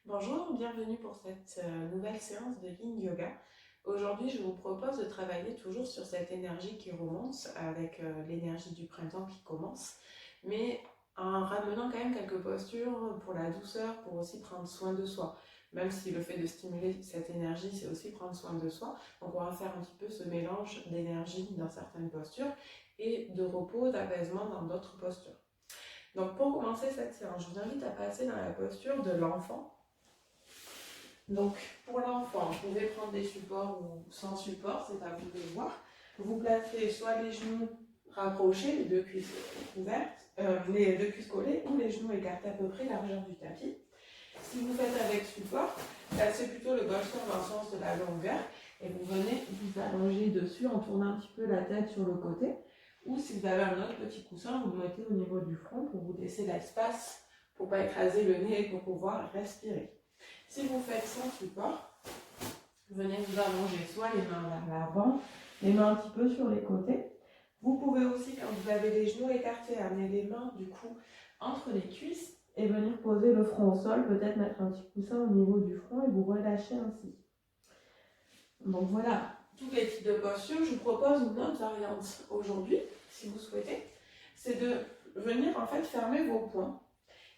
Bonjour, bienvenue pour cette nouvelle séance de Yin Yoga. Aujourd'hui, je vous propose de travailler toujours sur cette énergie qui remonte avec l'énergie du printemps qui commence, mais en ramenant quand même quelques postures pour la douceur, pour aussi prendre soin de soi. Même si le fait de stimuler cette énergie, c'est aussi prendre soin de soi. Donc on va faire un petit peu ce mélange d'énergie dans certaines postures et de repos, d'apaisement dans d'autres postures. Donc pour commencer cette séance, je vous invite à passer dans la posture de l'enfant. Donc, pour l'enfant, vous pouvez prendre des supports ou sans support, c'est à vous de voir. Vous placez soit les genoux rapprochés, les deux cuisses ouvertes, les deux cuisses collées, ou les genoux écartés à peu près largeur du tapis. Si vous faites avec support, placez plutôt le bolster dans le sens de la longueur et vous venez vous allonger dessus en tournant un petit peu la tête sur le côté. Ou si vous avez un autre petit coussin, vous le mettez au niveau du front pour vous laisser l'espace pour ne pas écraser le nez et pour pouvoir respirer. Si vous faites sans support, venez vous allonger soit les mains vers l'avant, les mains un petit peu sur les côtés. Vous pouvez aussi, quand vous avez les genoux écartés, amener les mains du coup entre les cuisses et venir poser le front au sol, peut-être mettre un petit coussin au niveau du front et vous relâcher ainsi. Donc voilà, tous les types de postures. Je vous propose une autre variante aujourd'hui, si vous souhaitez, c'est de venir en fait fermer vos poings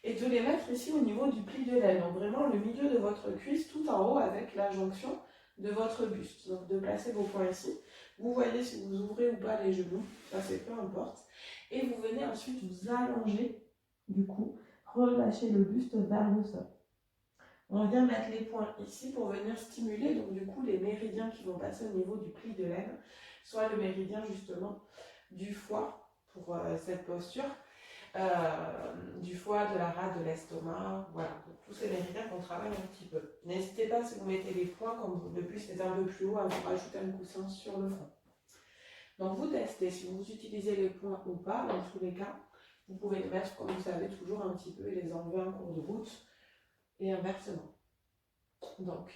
et de les mettre ici au niveau du pli de l'aine. Donc vraiment le milieu de votre cuisse tout en haut avec la jonction de votre buste. Donc de placer vos poings ici. Vous voyez si vous ouvrez ou pas les genoux, ça c'est peu importe. Et vous venez ensuite vous allonger, du coup, relâcher le buste vers le sol. On vient mettre les poings ici pour venir stimuler donc du coup les méridiens qui vont passer au niveau du pli de l'aine, soit le méridien justement du foie pour cette posture, du foie, de la rate, de l'estomac, voilà, donc, tous ces méridiens qu'on travaille un petit peu. N'hésitez pas si vous mettez les poings, comme le buste est un peu plus haut, à vous rajouter un coussin sur le front. Donc vous testez si vous utilisez les poings ou pas, dans tous les cas, vous pouvez les mettre comme vous savez toujours un petit peu et les enlever en cours de route et inversement. Donc,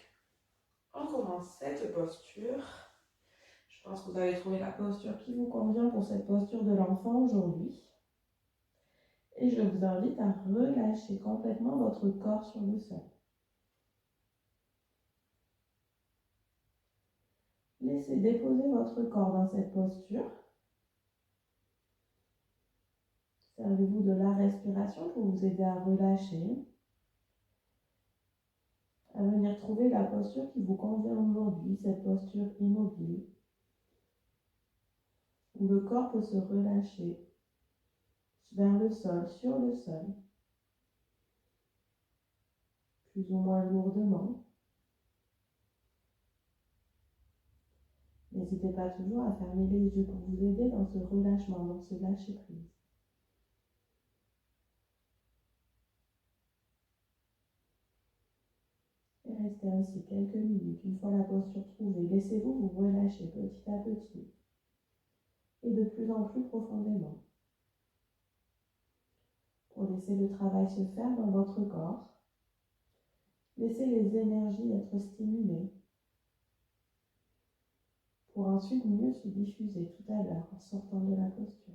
on commence cette posture. Je pense que vous avez trouvé la posture qui vous convient pour cette posture de l'enfant aujourd'hui. Et je vous invite à relâcher complètement votre corps sur le sol. Laissez déposer votre corps dans cette posture. Servez-vous de la respiration pour vous aider à relâcher, à venir trouver la posture qui vous convient aujourd'hui, cette posture immobile, où le corps peut se relâcher vers le sol, sur le sol, plus ou moins lourdement. N'hésitez pas toujours à fermer les yeux pour vous aider dans ce relâchement, dans ce lâcher-prise. Et restez ainsi quelques minutes. Une fois la posture trouvée, laissez-vous vous relâcher petit à petit et de plus en plus profondément pour laisser le travail se faire dans votre corps. Laissez les énergies être stimulées pour ensuite mieux se diffuser tout à l'heure en sortant de la posture.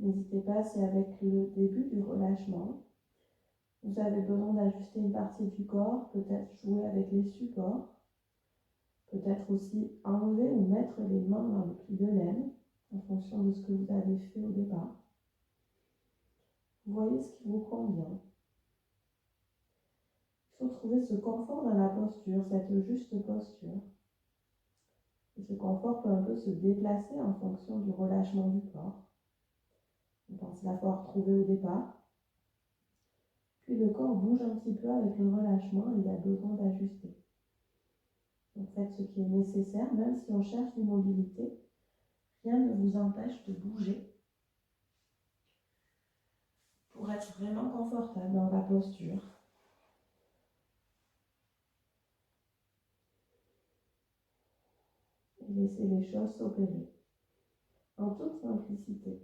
N'hésitez pas si avec le début du relâchement, vous avez besoin d'ajuster une partie du corps, peut-être jouer avec les supports, peut-être aussi enlever ou mettre les mains dans le pli de l'aine en fonction de ce que vous avez fait au départ. Vous voyez ce qui vous convient. Il faut trouver ce confort dans la posture, cette juste posture. Et ce confort peut un peu se déplacer en fonction du relâchement du corps. On pense l'avoir trouvé au départ. Puis le corps bouge un petit peu avec le relâchement et il y a besoin d'ajuster. Donc faites ce qui est nécessaire, même si on cherche l'immobilité, rien ne vous empêche de bouger pour être vraiment confortable dans la posture. Et laisser les choses s'opérer en toute simplicité.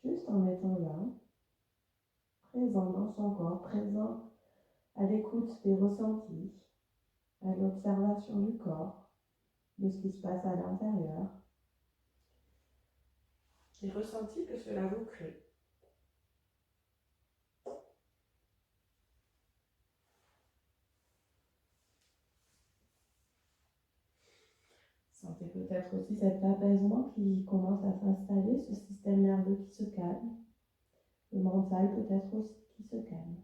juste en étant là, présent dans son corps, présent à l'écoute des ressentis, à l'observation du corps, de ce qui se passe à l'intérieur, les ressentis que cela vous crée. Sentez peut-être aussi cet apaisement qui commence à s'installer, ce système nerveux qui se calme, le mental peut-être aussi qui se calme.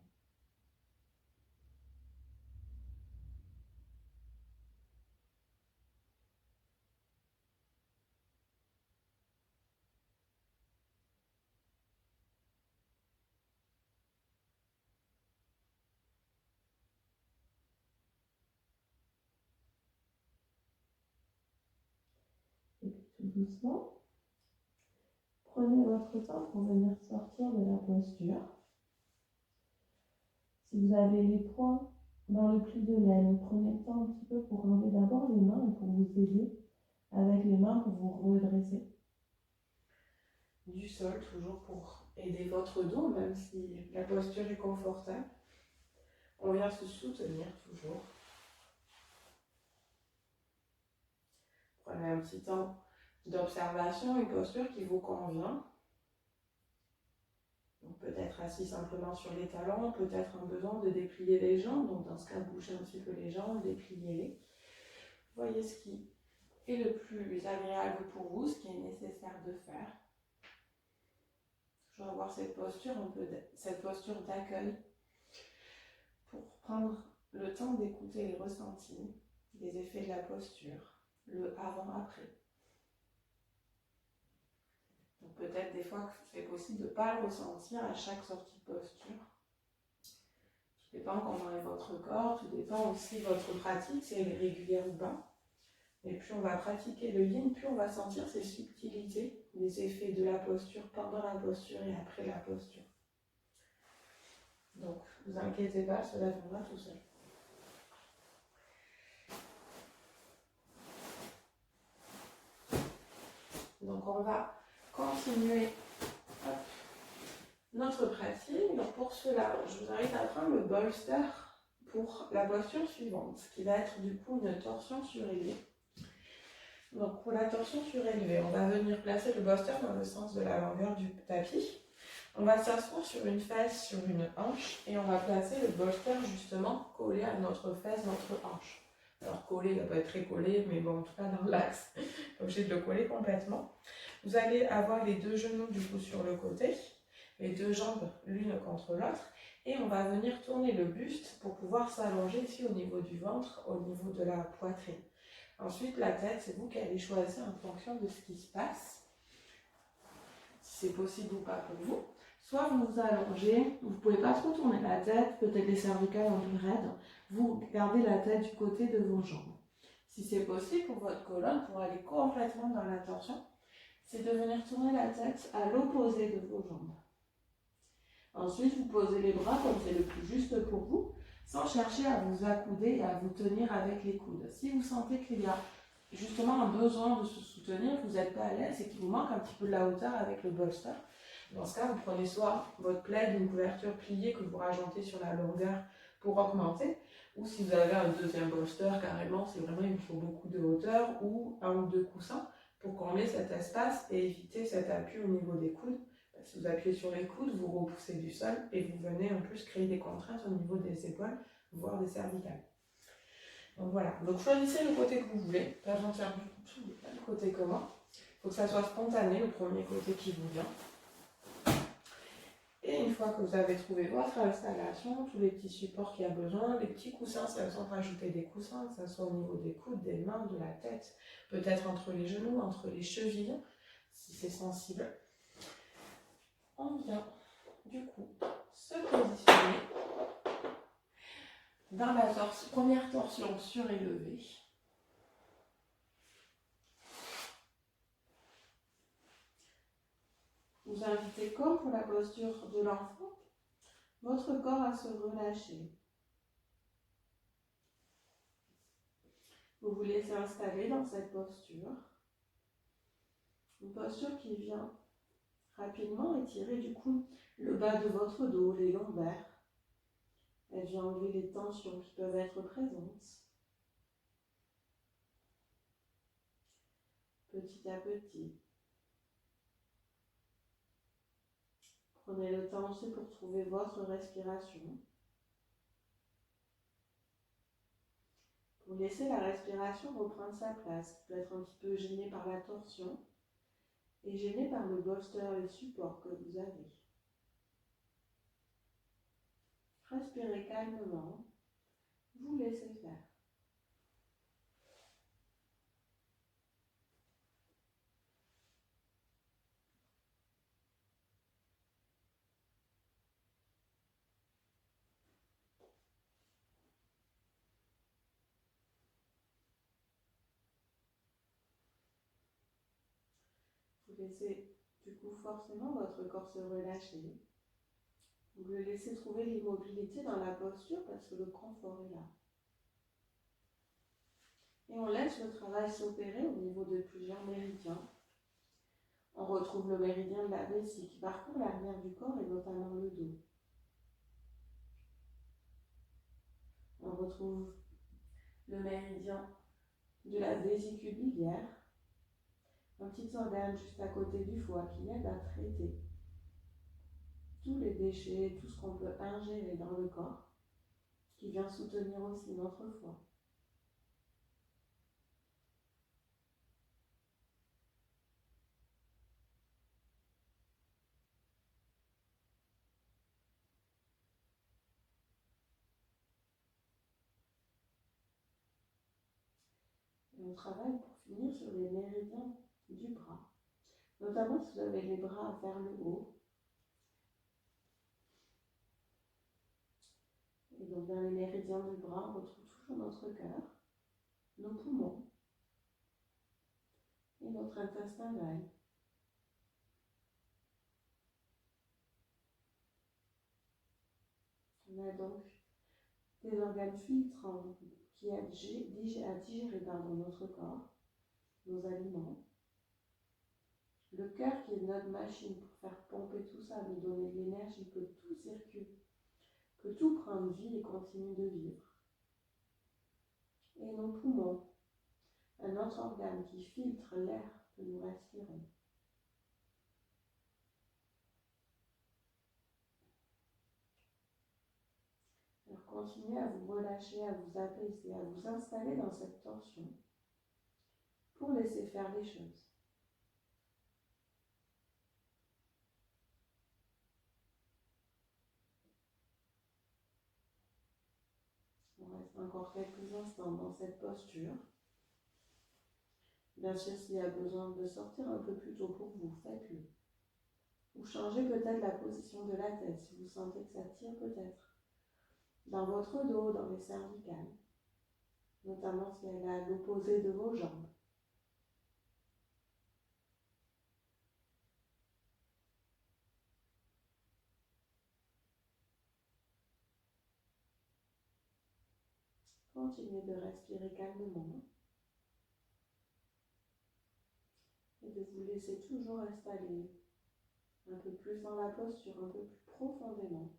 Et puis tout doucement, prenez votre temps pour venir sortir de la posture. Si vous avez les poings dans le pli de l'aine, prenez le temps un petit peu pour enlever d'abord les mains et pour vous aider avec les mains pour vous redresser. Du sol, toujours pour aider votre dos, même si la posture est confortable. On vient se soutenir toujours. Prenez un petit temps d'observation, une posture qui vous convient. Donc peut-être assis simplement sur les talons, peut-être un besoin de déplier les jambes. Donc dans ce cas, bougez un petit peu les jambes, dépliez-les. Voyez ce qui est le plus agréable pour vous, ce qui est nécessaire de faire. Je vais avoir cette posture, cette posture d'accueil pour prendre le temps d'écouter les ressentis, les effets de la posture, le avant-après. Donc peut-être des fois que c'est possible de ne pas le ressentir à chaque sortie de posture. Tout dépend comment est votre corps, tout dépend aussi de votre pratique, si elle est régulière ou pas. Et plus on va pratiquer le yin, plus on va sentir ces subtilités, les effets de la posture pendant la posture et après la posture. Donc, ne vous inquiétez pas, cela viendra tout seul. Donc, on va continuer notre pratique. Donc, pour cela, je vous invite à prendre le bolster pour la posture suivante, qui va être du coup une torsion surélevée. Donc, pour la torsion surélevée, on va venir placer le bolster dans le sens de la longueur du tapis. On va s'asseoir sur une fesse, sur une hanche, et on va placer le bolster justement collé à notre fesse, notre hanche. Alors collé, il ne va pas être très collé, mais bon, en tout cas dans l'axe, obligé de le coller complètement. Vous allez avoir les deux genoux du coup sur le côté, les deux jambes l'une contre l'autre, et on va venir tourner le buste pour pouvoir s'allonger ici au niveau du ventre, au niveau de la poitrine. Ensuite, la tête, c'est vous qui allez choisir en fonction de ce qui se passe, si c'est possible ou pas pour vous. Soit vous vous allongez, vous ne pouvez pas trop tourner la tête, peut-être les cervicales un peu raides, vous gardez la tête du côté de vos jambes. Si c'est possible pour votre colonne, pour aller complètement dans la torsion, c'est de venir tourner la tête à l'opposé de vos jambes. Ensuite, vous posez les bras comme c'est le plus juste pour vous, sans chercher à vous accouder et à vous tenir avec les coudes. Si vous sentez qu'il y a justement un besoin de se soutenir, que vous n'êtes pas à l'aise et qu'il vous manque un petit peu de la hauteur avec le bolster, dans ce cas, vous prenez soit votre plaid, une couverture pliée que vous rajoutez sur la longueur pour augmenter, ou si vous avez un deuxième bolster, carrément, c'est vraiment, il vous faut beaucoup de hauteur, ou un ou deux coussins pour combler cet espace et éviter cet appui au niveau des coudes. Si vous appuyez sur les coudes, vous repoussez du sol et vous venez en plus créer des contraintes au niveau des épaules, voire des cervicales. Donc voilà, donc choisissez le côté que vous voulez, pas besoin de faire du côté commun. Il faut que ça soit spontané, le premier côté qui vous vient. Et une fois que vous avez trouvé votre installation, tous les petits supports qu'il y a besoin, les petits coussins, si vous avez besoin de rajouter des coussins, que ce soit au niveau des coudes, des mains, de la tête, peut-être entre les genoux, entre les chevilles, si c'est sensible. On vient du coup se positionner dans la première torsion surélevée. Vous invitez, comme pour la posture de l'enfant, votre corps à se relâcher. Vous vous laissez installer dans cette posture. Une posture qui vient Rapidement, étirez du coup le bas de votre dos, les lombaires. Elle vient enlever les tensions qui peuvent être présentes. Petit à petit. Prenez le temps aussi pour trouver votre respiration. Pour laisser la respiration reprendre sa place. Vous pouvez être un petit peu gêné par la torsion et gêné par le bolster et le support que vous avez. Respirez calmement. Vous laissez faire. Vous laissez du coup forcément votre corps se relâcher. Vous le laissez trouver l'immobilité dans la posture parce que le confort est là. Et on laisse le travail s'opérer au niveau de plusieurs méridiens. On retrouve le méridien de la vessie qui parcourt l'arrière du corps et notamment le dos. On retrouve le méridien de la vésicule biliaire, un petit organe juste à côté du foie qui aide à traiter tous les déchets, tout ce qu'on peut ingérer dans le corps, qui vient soutenir aussi notre foie. Et on travaille pour finir sur les méridiens du bras, notamment si vous avez les bras vers le haut. Et donc dans les méridiens du bras, on retrouve toujours notre cœur, nos poumons et notre intestin grêle. On a donc des organes filtrants qui aident à digérer notre corps, nos aliments. Le cœur qui est notre machine pour faire pomper tout ça, nous donner de l'énergie, que tout circule, que tout prenne vie et continue de vivre. Et nos poumons, un autre organe qui filtre l'air que nous respirons. Alors continuez à vous relâcher, à vous apaiser, à vous installer dans cette tension pour laisser faire les choses. On reste encore quelques instants dans cette posture. Bien sûr, s'il y a besoin de sortir un peu plus tôt pour vous, faites-le. Ou changez peut-être la position de la tête si vous sentez que ça tire peut-être dans votre dos, dans les cervicales, notamment si elle est à l'opposé de vos jambes. Continuez de respirer calmement et de vous laisser toujours installer un peu plus dans la posture, un peu plus profondément.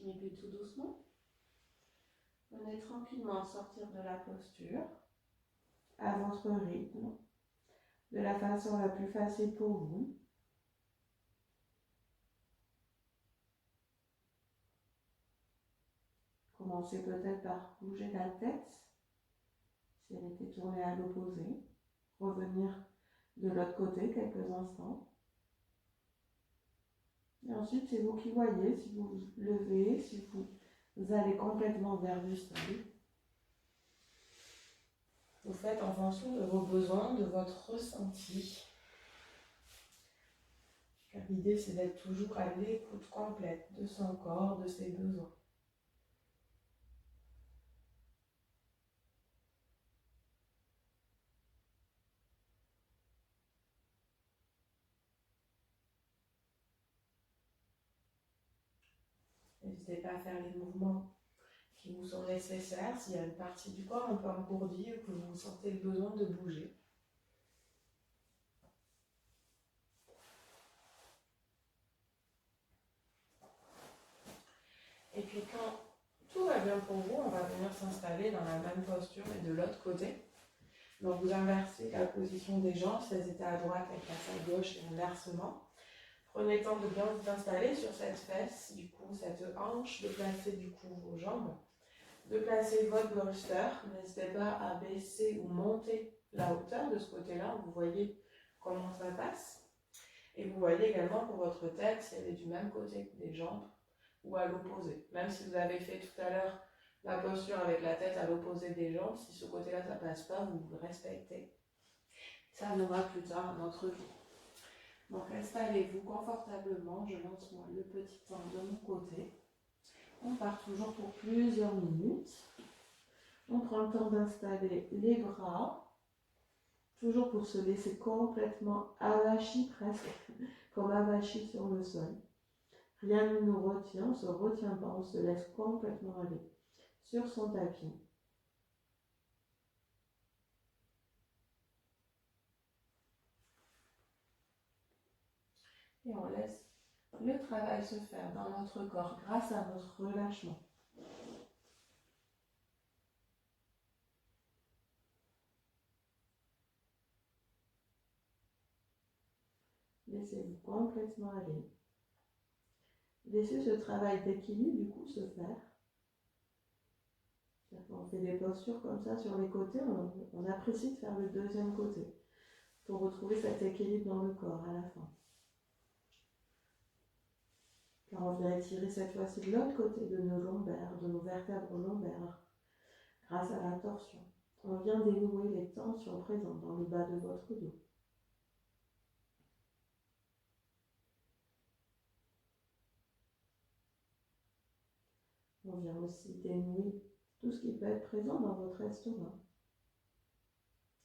Et puis tout doucement, venez tranquillement sortir de la posture à votre rythme, de la façon la plus facile pour vous. Commencez peut-être par bouger la tête, si elle était tournée à l'opposé. Revenir de l'autre côté quelques instants. Et ensuite, c'est vous qui voyez si vous vous levez, si vous Vous allez complètement vers du sol. Vous faites en fonction de vos besoins, de votre ressenti. Car l'idée, c'est d'être toujours à l'écoute complète de son corps, de ses besoins. N'hésitez pas à faire les mouvements qui vous sont nécessaires. S'il y a une partie du corps un peu engourdie ou que vous sentez le besoin de bouger. Et puis quand tout va bien pour vous, on va venir s'installer dans la même posture mais de l'autre côté. Donc vous inversez la position des jambes, si elles étaient à droite, elles passent à gauche et inversement. Prenez le temps de bien vous installer sur cette fesse, du coup cette hanche, de placer du coup vos jambes, de placer votre bolster. N'hésitez pas à baisser ou monter la hauteur de ce côté-là, vous voyez comment ça passe. Et vous voyez également pour votre tête si elle est du même côté des jambes ou à l'opposé. Même si vous avez fait tout à l'heure la posture avec la tête à l'opposé des jambes, si ce côté-là ça passe pas, vous le respectez. Ça viendra plus tard dans notre vie. Donc installez-vous confortablement, je lance moi le petit temps de mon côté. On part toujours pour plusieurs minutes. On prend le temps d'installer les bras, toujours pour se laisser complètement avachi presque, comme avachi sur le sol. Rien ne nous retient, on ne se retient pas, on se laisse complètement aller sur son tapis. Et on laisse le travail se faire dans notre corps grâce à notre relâchement. Laissez-vous complètement aller. Laissez ce travail d'équilibre du coup se faire. Quand on fait des postures comme ça sur les côtés, on apprécie de faire le deuxième côté pour retrouver cet équilibre dans le corps à la fin. Car on vient étirer cette fois-ci de l'autre côté de nos lombaires, de nos vertèbres lombaires, grâce à la torsion. On vient dénouer les tensions présentes dans le bas de votre dos. On vient aussi dénouer tout ce qui peut être présent dans votre estomac,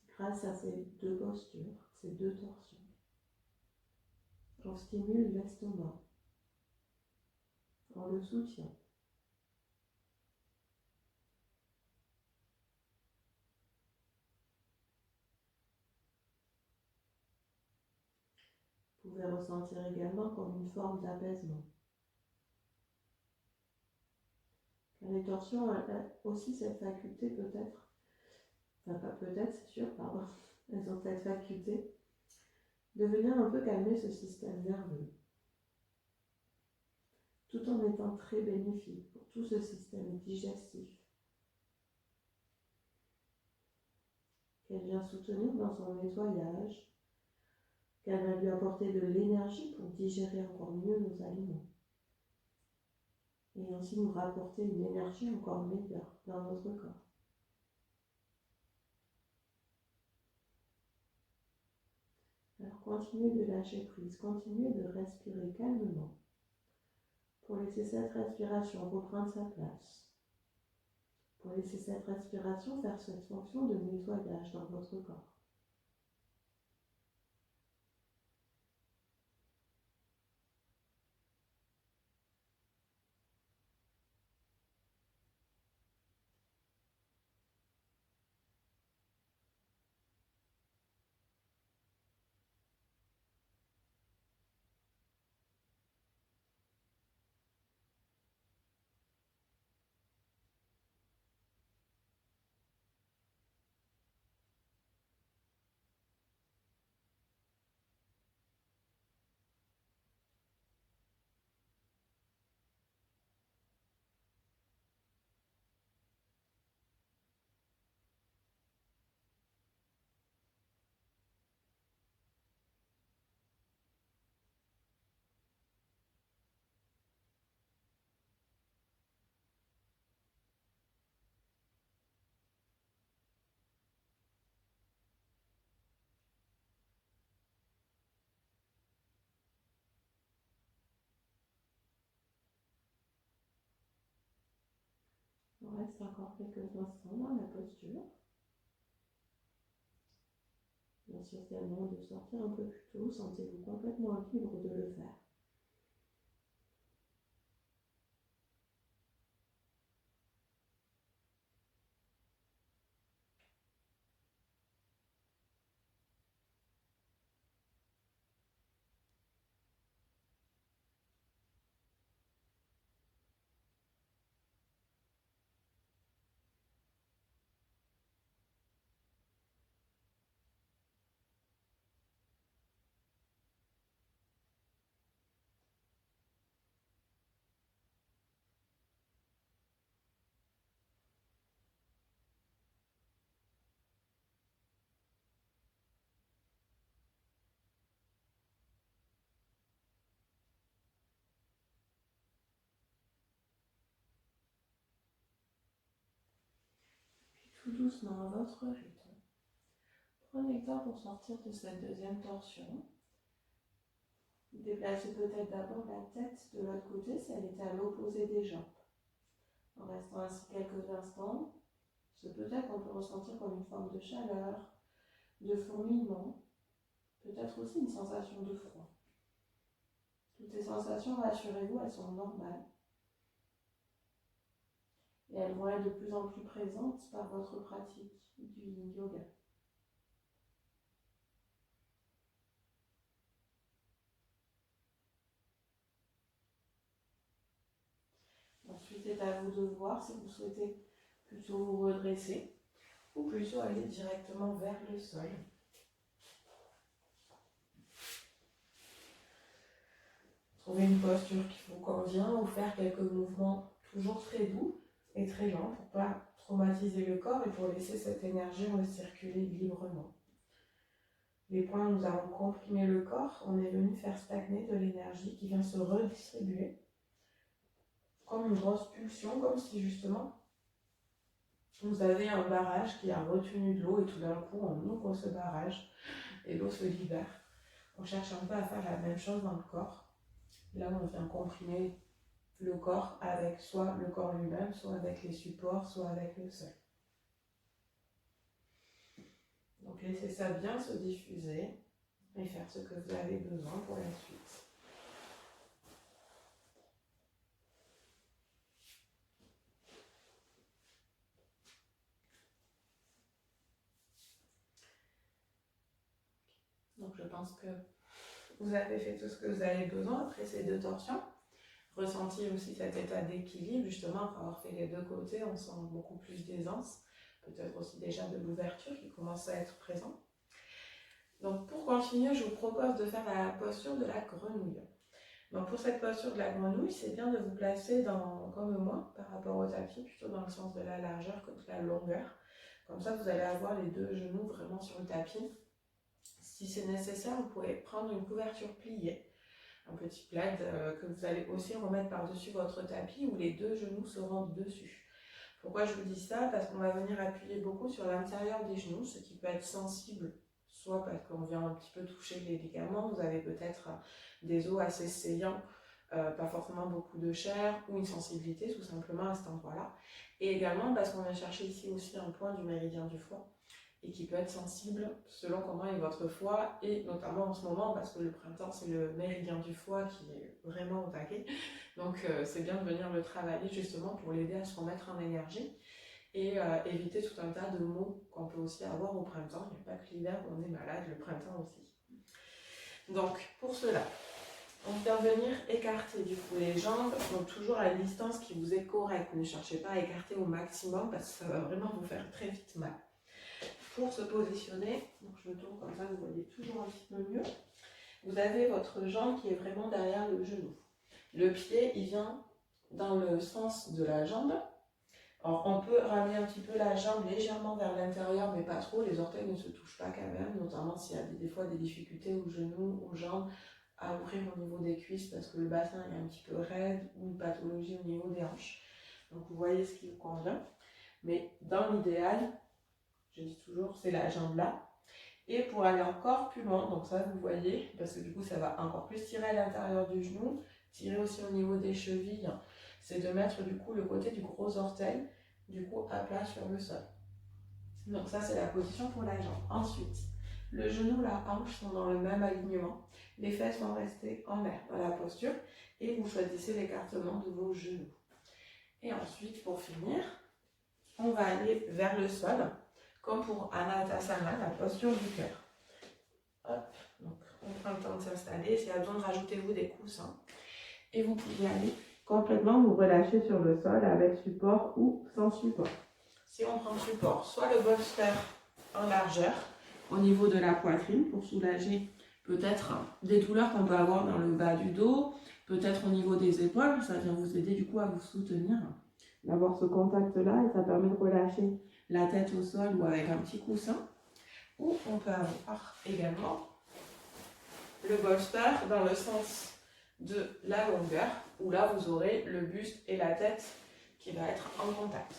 grâce à ces deux postures, ces deux torsions. On stimule l'estomac, on le soutient. Vous pouvez ressentir également comme une forme d'apaisement. Les torsions ont aussi cette faculté peut-être, enfin pas peut-être, c'est sûr, pardon, elles ont cette faculté de venir un peu calmer ce système nerveux, tout en étant très bénéfique pour tout ce système digestif, qu'elle vient soutenir dans son nettoyage, qu'elle va lui apporter de l'énergie pour digérer encore mieux nos aliments. Et ainsi nous rapporter une énergie encore meilleure dans notre corps. Alors continuez de lâcher prise, continuez de respirer calmement pour laisser cette respiration reprendre sa place, pour laisser cette respiration faire cette fonction de nettoyage dans votre corps. On reste encore quelques instants dans la posture. Bien sûr, c'est le moment de sortir un peu plus tôt. Sentez-vous complètement libre de le faire. Tout doucement à votre rythme. Prenez le temps pour sortir de cette deuxième torsion. Déplacez peut-être d'abord la tête de l'autre côté si elle était à l'opposé des jambes. En restant ainsi quelques instants, peut-être qu'on peut ressentir comme une forme de chaleur, de fourmillement, peut-être aussi une sensation de froid. Toutes ces sensations, rassurez-vous, elles sont normales. Et elles vont être de plus en plus présentes par votre pratique du yin yoga. Ensuite, c'est à vous de voir si vous souhaitez plutôt vous redresser ou plutôt aller directement vers le sol. Trouvez une posture qui vous convient ou faire quelques mouvements toujours très doux et très lents pour ne pas traumatiser le corps et pour laisser cette énergie recirculer librement. Les points où nous avons comprimé le corps, on est venu faire stagner de l'énergie qui vient se redistribuer comme une grosse pulsion, comme si justement vous avez un barrage qui a retenu de l'eau et tout d'un coup on ouvre ce barrage et l'eau se libère. On cherche un peu à faire la même chose dans le corps. Là on vient comprimer le corps avec soit le corps lui-même, soit avec les supports, soit avec le sol. Donc laissez ça bien se diffuser et faire ce que vous avez besoin pour la suite. Donc je pense que vous avez fait tout ce que vous avez besoin après ces deux torsions. Ressenti aussi cet état d'équilibre, justement, après avoir fait les deux côtés, on sent beaucoup plus d'aisance, peut-être aussi déjà de l'ouverture qui commence à être présent. Donc pour continuer, je vous propose de faire la posture de la grenouille. Donc pour cette posture de la grenouille, c'est bien de vous placer comme moi, par rapport au tapis, plutôt dans le sens de la largeur que de la longueur. Comme ça, vous allez avoir les deux genoux vraiment sur le tapis. Si c'est nécessaire, vous pouvez prendre une couverture pliée, un petit plaid que vous allez aussi remettre par-dessus votre tapis où les deux genoux seront dessus. Pourquoi je vous dis ça? Parce qu'on va venir appuyer beaucoup sur l'intérieur des genoux, ce qui peut être sensible, soit parce qu'on vient un petit peu toucher les ligaments, vous avez peut-être des os assez saillants, pas forcément beaucoup de chair, ou une sensibilité tout simplement à cet endroit-là. Et également parce qu'on vient chercher ici aussi un point du méridien du foie, et qui peut être sensible selon comment est votre foie, et notamment en ce moment parce que le printemps c'est le méridien du foie qui est vraiment au taquet, donc c'est bien de venir le travailler justement pour l'aider à se remettre en énergie et éviter tout un tas de maux qu'on peut aussi avoir au printemps. Il n'y a pas que l'hiver où on est malade, le printemps aussi. Donc pour cela, on vient venir écarter du coup les jambes, donc toujours à la distance qui vous est correcte. Ne cherchez pas à écarter au maximum parce que ça va vraiment vous faire très vite mal. Pour se positionner, donc je me tourne comme ça, vous voyez toujours un petit peu mieux. Vous avez votre jambe qui est vraiment derrière le genou. Le pied, il vient dans le sens de la jambe. Alors, on peut ramener un petit peu la jambe légèrement vers l'intérieur, mais pas trop. Les orteils ne se touchent pas quand même, notamment s'il y a des fois des difficultés aux genoux, aux jambes, à ouvrir au niveau des cuisses parce que le bassin est un petit peu raide ou une pathologie au niveau des hanches. Donc, vous voyez ce qui vous convient. Mais dans l'idéal, je dis toujours, c'est la jambe là. Et pour aller encore plus loin, donc ça vous voyez, parce que du coup ça va encore plus tirer à l'intérieur du genou, tirer aussi au niveau des chevilles, c'est de mettre du coup le côté du gros orteil du coup à plat sur le sol. Donc ça c'est la position pour la jambe. Ensuite, le genou, la hanche sont dans le même alignement. Les fesses vont rester en l'air dans la posture et vous choisissez l'écartement de vos genoux. Et ensuite, pour finir, on va aller vers le sol, comme pour Anatasana, la posture du cœur. Hop, donc on prend le temps de s'installer. S'il y a besoin de rajouter vous des coussins. Et vous pouvez aller complètement vous relâcher sur le sol avec support ou sans support. Si on prend le support, soit le bolster en largeur au niveau de la poitrine pour soulager peut-être des douleurs qu'on peut avoir dans le bas du dos, peut-être au niveau des épaules, ça vient vous aider du coup à vous soutenir, d'avoir ce contact-là et ça permet de relâcher la tête au sol ou avec un petit coussin. Ou on peut avoir également le bolster dans le sens de la longueur, où là vous aurez le buste et la tête qui va être en contact.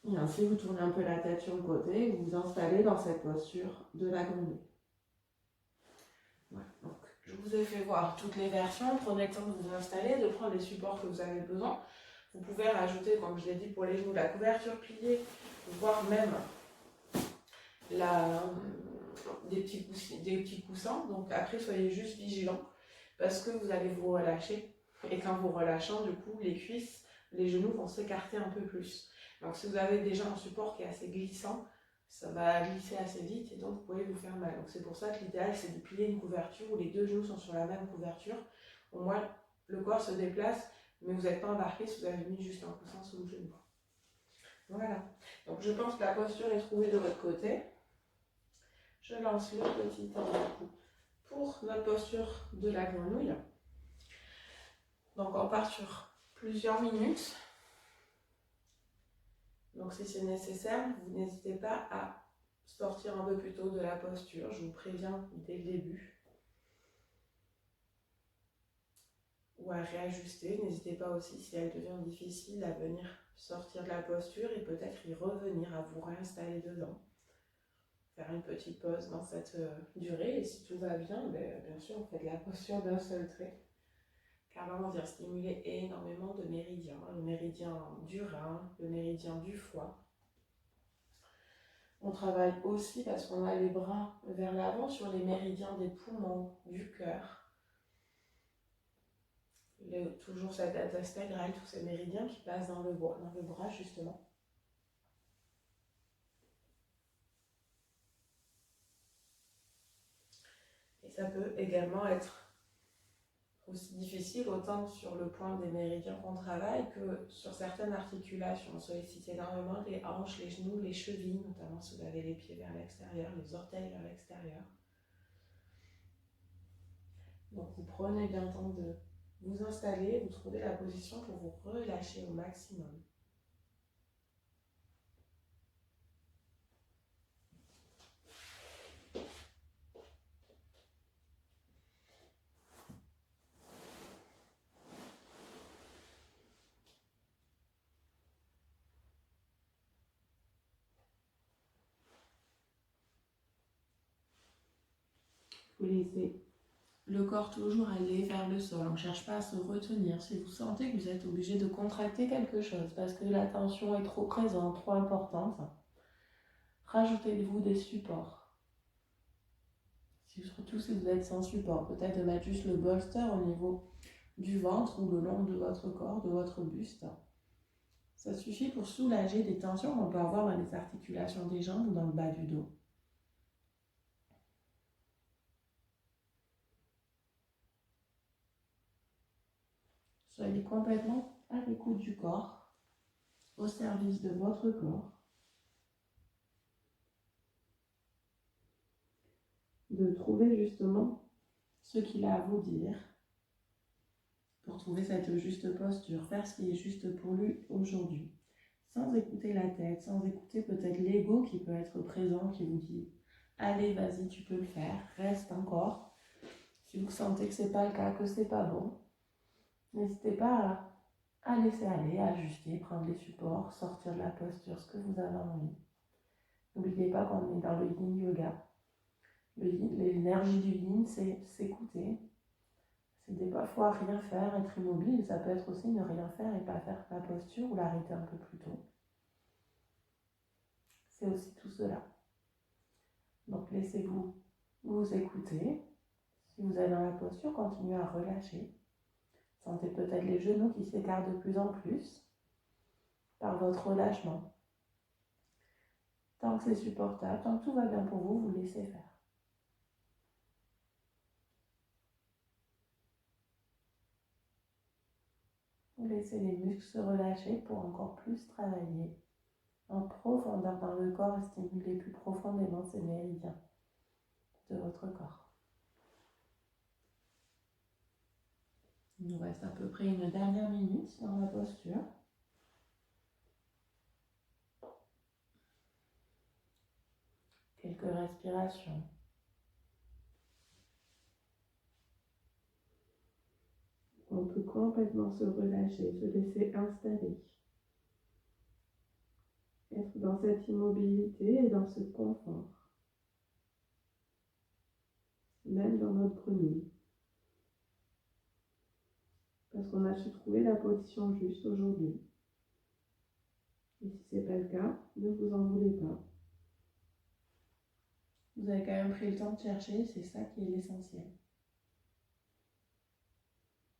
Et ainsi vous tournez un peu la tête sur le côté et vous vous installez dans cette posture de la grenouille. Voilà, donc je vous ai fait voir toutes les versions. Prenez le temps de vous installer, de prendre les supports que vous avez besoin. Vous pouvez rajouter, comme je l'ai dit pour les genoux, la couverture pliée, voire même des petits coussins. Donc après, soyez juste vigilants parce que vous allez vous relâcher. Et quand vous relâchant, du coup, les cuisses, les genoux vont s'écarter un peu plus. Donc si vous avez déjà un support qui est assez glissant, ça va glisser assez vite et donc vous pouvez vous faire mal. Donc c'est pour ça que l'idéal c'est de plier une couverture où les deux genoux sont sur la même couverture. Au moins le corps se déplace, mais vous n'êtes pas embarqué si vous avez mis juste un coussin sous le genou. Voilà. Donc je pense que la posture est trouvée de votre côté. Je lance le petit temps pour notre posture de la grenouille. Donc on part sur plusieurs minutes. Donc si c'est nécessaire, vous n'hésitez pas à sortir un peu plus tôt de la posture. Je vous préviens dès le début. Ou à réajuster. N'hésitez pas aussi, si elle devient difficile, à venir sortir de la posture et peut-être y revenir, à vous réinstaller dedans. Faire une petite pause dans cette durée. Et si tout va bien, bien sûr, on fait de la posture d'un seul trait. Car là, on vient stimuler énormément de méridiens. Le méridien du rein, le méridien du foie. On travaille aussi, parce qu'on a les bras vers l'avant, sur les méridiens des poumons, du cœur. Toujours cette tête spectrale, tous ces méridiens qui passent dans le bras justement. Et ça peut également être aussi difficile autant sur le point des méridiens qu'on travaille que sur certaines articulations. On sollicite énormément les hanches, les genoux, les chevilles, notamment si vous avez les pieds vers l'extérieur, les orteils vers l'extérieur. Donc vous prenez bien le temps de vous installer, vous trouvez la position pour vous relâcher au maximum. Vous laissez le corps toujours aller vers le sol. On ne cherche pas à se retenir. Si vous sentez que vous êtes obligé de contracter quelque chose parce que la tension est trop présente, trop importante, rajoutez-vous des supports. Surtout si vous êtes sans support, peut-être de mettre juste le bolster au niveau du ventre ou le long de votre corps, de votre buste. Ça suffit pour soulager des tensions qu'on peut avoir dans les articulations des jambes ou dans le bas du dos. Soyez complètement à l'écoute du corps, au service de votre corps. De trouver justement ce qu'il a à vous dire pour trouver cette juste posture, faire ce qui est juste pour lui aujourd'hui, sans écouter la tête, sans écouter peut-être l'ego qui peut être présent, qui vous dit « Allez, vas-y, tu peux le faire, reste encore ». Si vous sentez que ce n'est pas le cas, que ce n'est pas bon, n'hésitez pas à laisser aller, à ajuster, prendre les supports, sortir de la posture, ce que vous avez envie. N'oubliez pas qu'on est dans le yin yoga. L'énergie du yin, c'est s'écouter. C'est des parfois rien faire, être immobile. Ça peut être aussi ne rien faire et pas faire la posture ou l'arrêter un peu plus tôt. c'est aussi tout cela. Donc laissez-vous vous écouter. Si vous êtes dans la posture, continuez à relâcher. Sentez peut-être les genoux qui s'écartent de plus en plus par votre relâchement. Tant que c'est supportable, tant que tout va bien pour vous, vous laissez faire. Vous laissez les muscles se relâcher pour encore plus travailler en profondeur dans le corps et stimuler plus profondément ces méridiens de votre corps. Il nous reste à peu près une dernière minute dans la posture. Quelques respirations. On peut complètement se relâcher, se laisser installer. Être dans cette immobilité et dans ce confort. Même dans notre nuit. Parce qu'on a su trouver la position juste aujourd'hui. Et si ce n'est pas le cas, ne vous en voulez pas. Vous avez quand même pris le temps de chercher, c'est ça qui est l'essentiel.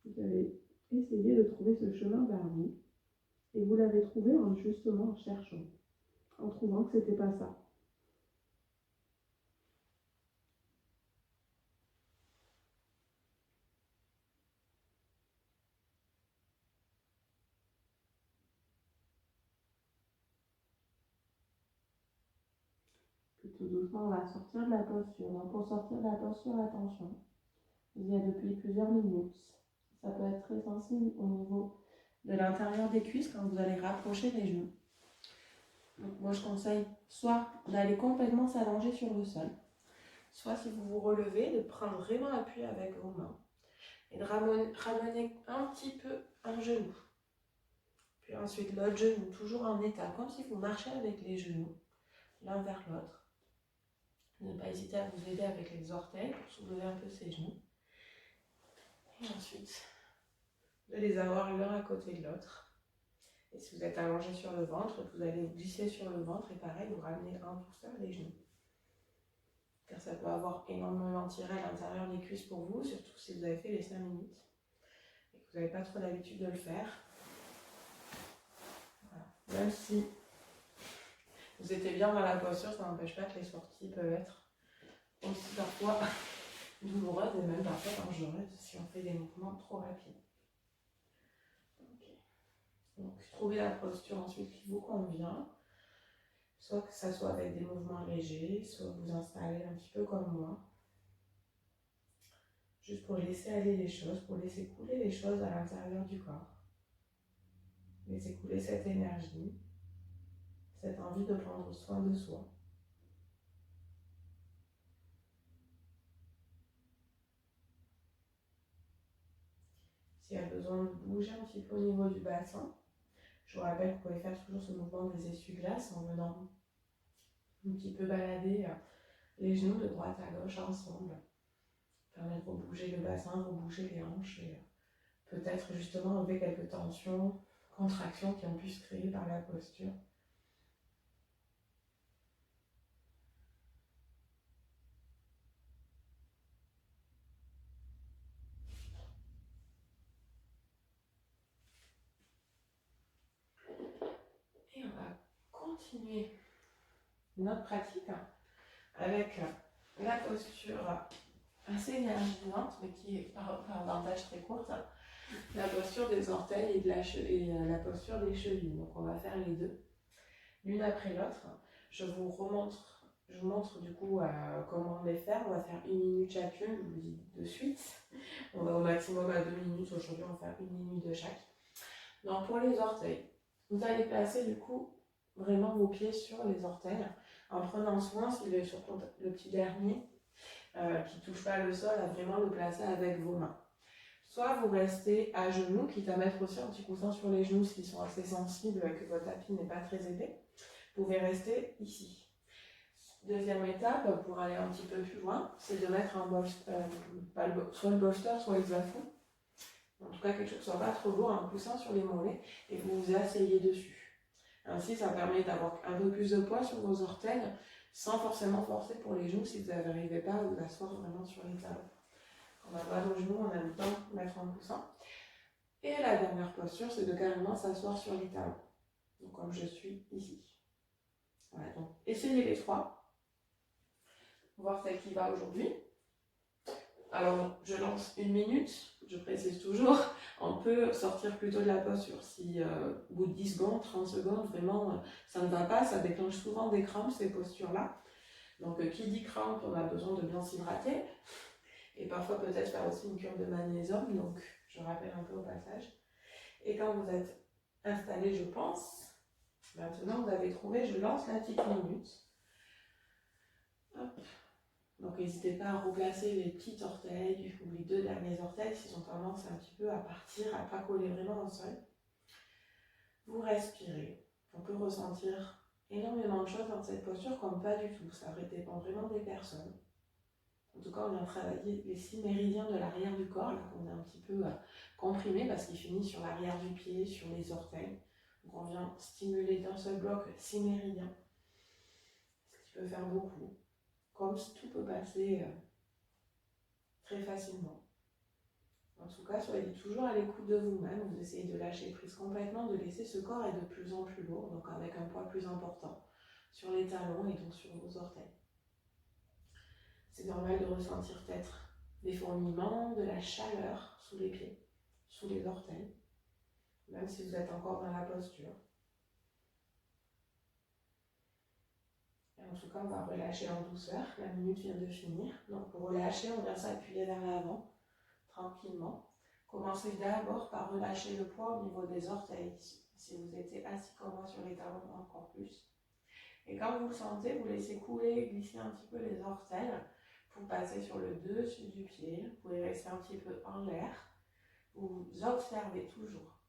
Vous avez essayé de trouver ce chemin vers vous, et vous l'avez trouvé justement en cherchant, en trouvant que c'était pas ça. Puis tout doucement, on va sortir de la posture. Donc pour sortir de la posture, attention, vous y êtes depuis plusieurs minutes. Ça peut être très sensible au niveau de l'intérieur des cuisses quand vous allez rapprocher les genoux. Donc moi je conseille soit d'aller complètement s'allonger sur le sol, soit si vous vous relevez, de prendre vraiment appui avec vos mains et de ramener un petit peu un genou. Puis ensuite l'autre genou, toujours en état, comme si vous marchiez avec les genoux, l'un vers l'autre. Ne pas hésiter à vous aider avec les orteils pour soulever un peu ses genoux. Et ensuite, de les avoir l'un à côté de l'autre. Et si vous êtes allongé sur le ventre, vous allez vous glisser sur le ventre et pareil, vous ramenez en douceur les genoux. Car ça peut avoir énormément tiré à l'intérieur des cuisses pour vous, surtout si vous avez fait les 5 minutes et que vous n'avez pas trop l'habitude de le faire. Voilà. Même si vous étiez bien dans la posture, ça n'empêche pas que les sorties peuvent être aussi parfois douloureuses et même parfois dangereuses si on fait des mouvements trop rapides. Okay. Donc, trouvez la posture ensuite qui vous convient, soit que ça soit avec des mouvements légers, soit vous installez un petit peu comme moi, juste pour laisser aller les choses, pour laisser couler les choses à l'intérieur du corps. Laisser couler cette énergie, cette envie de prendre soin de soi. S'il y a besoin de bouger un petit peu au niveau du bassin, je vous rappelle que vous pouvez faire toujours ce mouvement des essuie-glaces en venant un petit peu balader les genoux de droite à gauche ensemble. Permettre de rebouger le bassin, rebouger les hanches et peut-être justement enlever quelques tensions, contractions qui ont pu se créer par la posture. Et on va continuer notre pratique avec la posture assez énergisante, mais qui est par avantage très courte, la posture des orteils et la posture des chevilles. Donc on va faire les deux, l'une après l'autre. Je vous montre du coup comment les faire. On va faire 1 minute chacune, je vous le dis de suite. On va au maximum à 2 minutes. Aujourd'hui, on va faire 1 minute de chaque. Donc pour les orteils, vous allez placer du coup vraiment vos pieds sur les orteils en prenant soin, surtout le petit dernier qui ne touche pas le sol, à vraiment le placer avec vos mains. Soit vous restez à genoux, quitte à mettre aussi un petit coussin sur les genoux s'ils sont assez sensibles et que votre tapis n'est pas très épais. Vous pouvez rester ici. Deuxième étape, pour aller un petit peu plus loin, c'est de mettre un bolster, soit le bolster, soit le zafou. En tout cas, quelque chose qui ne soit pas trop lourd, un coussin sur les mollets, et vous vous asseyez dessus. Ainsi, ça permet d'avoir un peu plus de poids sur vos orteils sans forcément forcer pour les genoux si vous n'arrivez pas à vous asseoir vraiment sur les talons. On va pas nos genoux en même temps, mettre en coussin. Et la dernière posture, c'est de carrément s'asseoir sur les talons. Donc comme je suis ici. Voilà, donc essayez les trois. Voir celle qui va aujourd'hui. Alors, je lance 1 minute, je précise toujours, on peut sortir plutôt de la posture. Si au bout de 10 secondes, 30 secondes, vraiment, ça ne va pas, ça déclenche souvent des crampes, ces postures-là. Donc, qui dit crampe, on a besoin de bien s'hydrater. Et parfois, peut-être faire aussi une cure de magnésium, donc je rappelle un peu au passage. Et quand vous êtes installé, je pense, maintenant vous avez trouvé, je lance la petite minute. Hop. Donc n'hésitez pas à replacer les petits orteils ou les 2 derniers orteils s'ils ont tendance un petit peu à partir, à ne pas coller vraiment au sol. Vous respirez. On peut ressentir énormément de choses dans cette posture comme pas du tout. Ça dépend vraiment des personnes. En tout cas, on vient travailler les 6 méridiens de l'arrière du corps, là qu'on a un petit peu comprimé parce qu'il finit sur l'arrière du pied, sur les orteils. Donc on vient stimuler d'un seul bloc 6 méridiens, ce qui peut faire beaucoup. Comme tout peut passer très facilement. En tout cas, soyez toujours à l'écoute de vous-même, vous essayez de lâcher prise complètement, de laisser ce corps être de plus en plus lourd, donc avec un poids plus important sur les talons et donc sur vos orteils. C'est normal de ressentir peut-être des fourmillements, de la chaleur sous les pieds, sous les orteils, même si vous êtes encore dans la posture. Et en tout cas, on va relâcher en douceur, la minute vient de finir. Donc pour relâcher, on vient s'appuyer vers l'avant, tranquillement. Commencez d'abord par relâcher le poids au niveau des orteils. Si vous étiez assis comme moi sur les talons, encore plus. Et quand vous le sentez, vous laissez couler, glisser un petit peu les orteils pour passer sur le dessus du pied. Vous pouvez rester un petit peu en l'air. Vous observez toujours.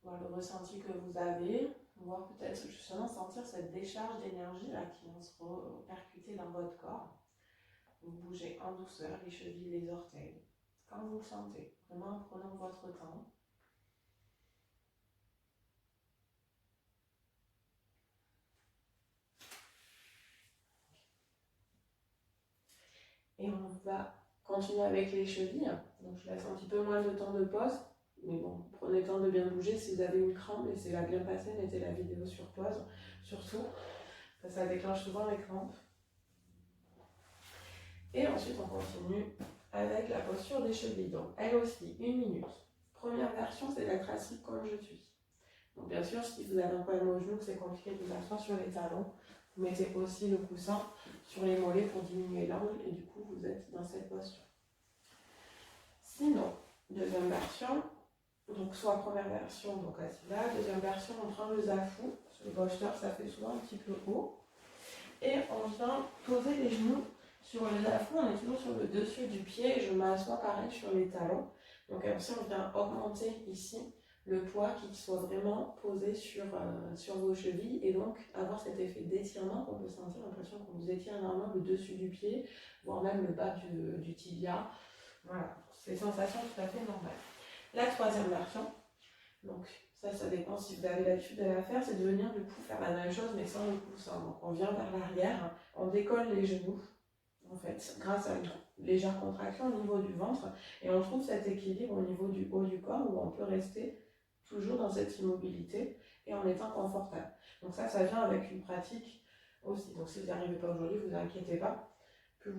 Voir le ressenti que vous avez, voir peut-être justement sentir cette décharge d'énergie là qui vient se percuter dans votre corps. Vous bougez en douceur les chevilles, les orteils. Quand vous le sentez, vraiment prenons votre temps. Et on va continuer avec les chevilles. Donc je laisse un petit peu moins de temps de pause. Mais bon, prenez le temps de bien bouger. Si vous avez une crampe, laissez-la bien passer. Mettez la vidéo sur pause. Surtout, ça déclenche souvent les crampes. Et ensuite, on continue avec la posture des chevilles. Donc elle aussi, 1 minute. Première version, c'est d'être assis comme je suis. Donc bien sûr, si vous avez un problème au genou, c'est compliqué de vous asseoir sur les talons. Vous mettez aussi le coussin sur les mollets pour diminuer l'angle et du coup, vous êtes dans cette posture. Sinon, deuxième version, donc soit première version, donc assis là, deuxième version, on prend le zafou. Sur le posture, ça fait souvent un petit peu haut. Et on vient poser les genoux sur le zafou, on est toujours sur le dessus du pied, je m'assois pareil sur les talons. Donc ainsi, on vient augmenter ici le poids qui soit vraiment posé sur vos chevilles et donc avoir cet effet d'étirement qu'on peut sentir, l'impression qu'on vous étire énormément le dessus du pied, voire même le bas du tibia. Voilà, c'est des sensations tout à fait normales. La troisième version, donc ça dépend si vous avez l'habitude de la faire, c'est de venir du coup faire la même chose mais sans le coussin. Donc on vient vers l'arrière, on décolle les genoux, en fait, grâce à une légère contraction au niveau du ventre et on trouve cet équilibre au niveau du haut du corps où on peut rester toujours dans cette immobilité et en étant confortable. Donc ça vient avec une pratique aussi. Donc si vous n'y arrivez pas aujourd'hui, vous inquiétez pas, plus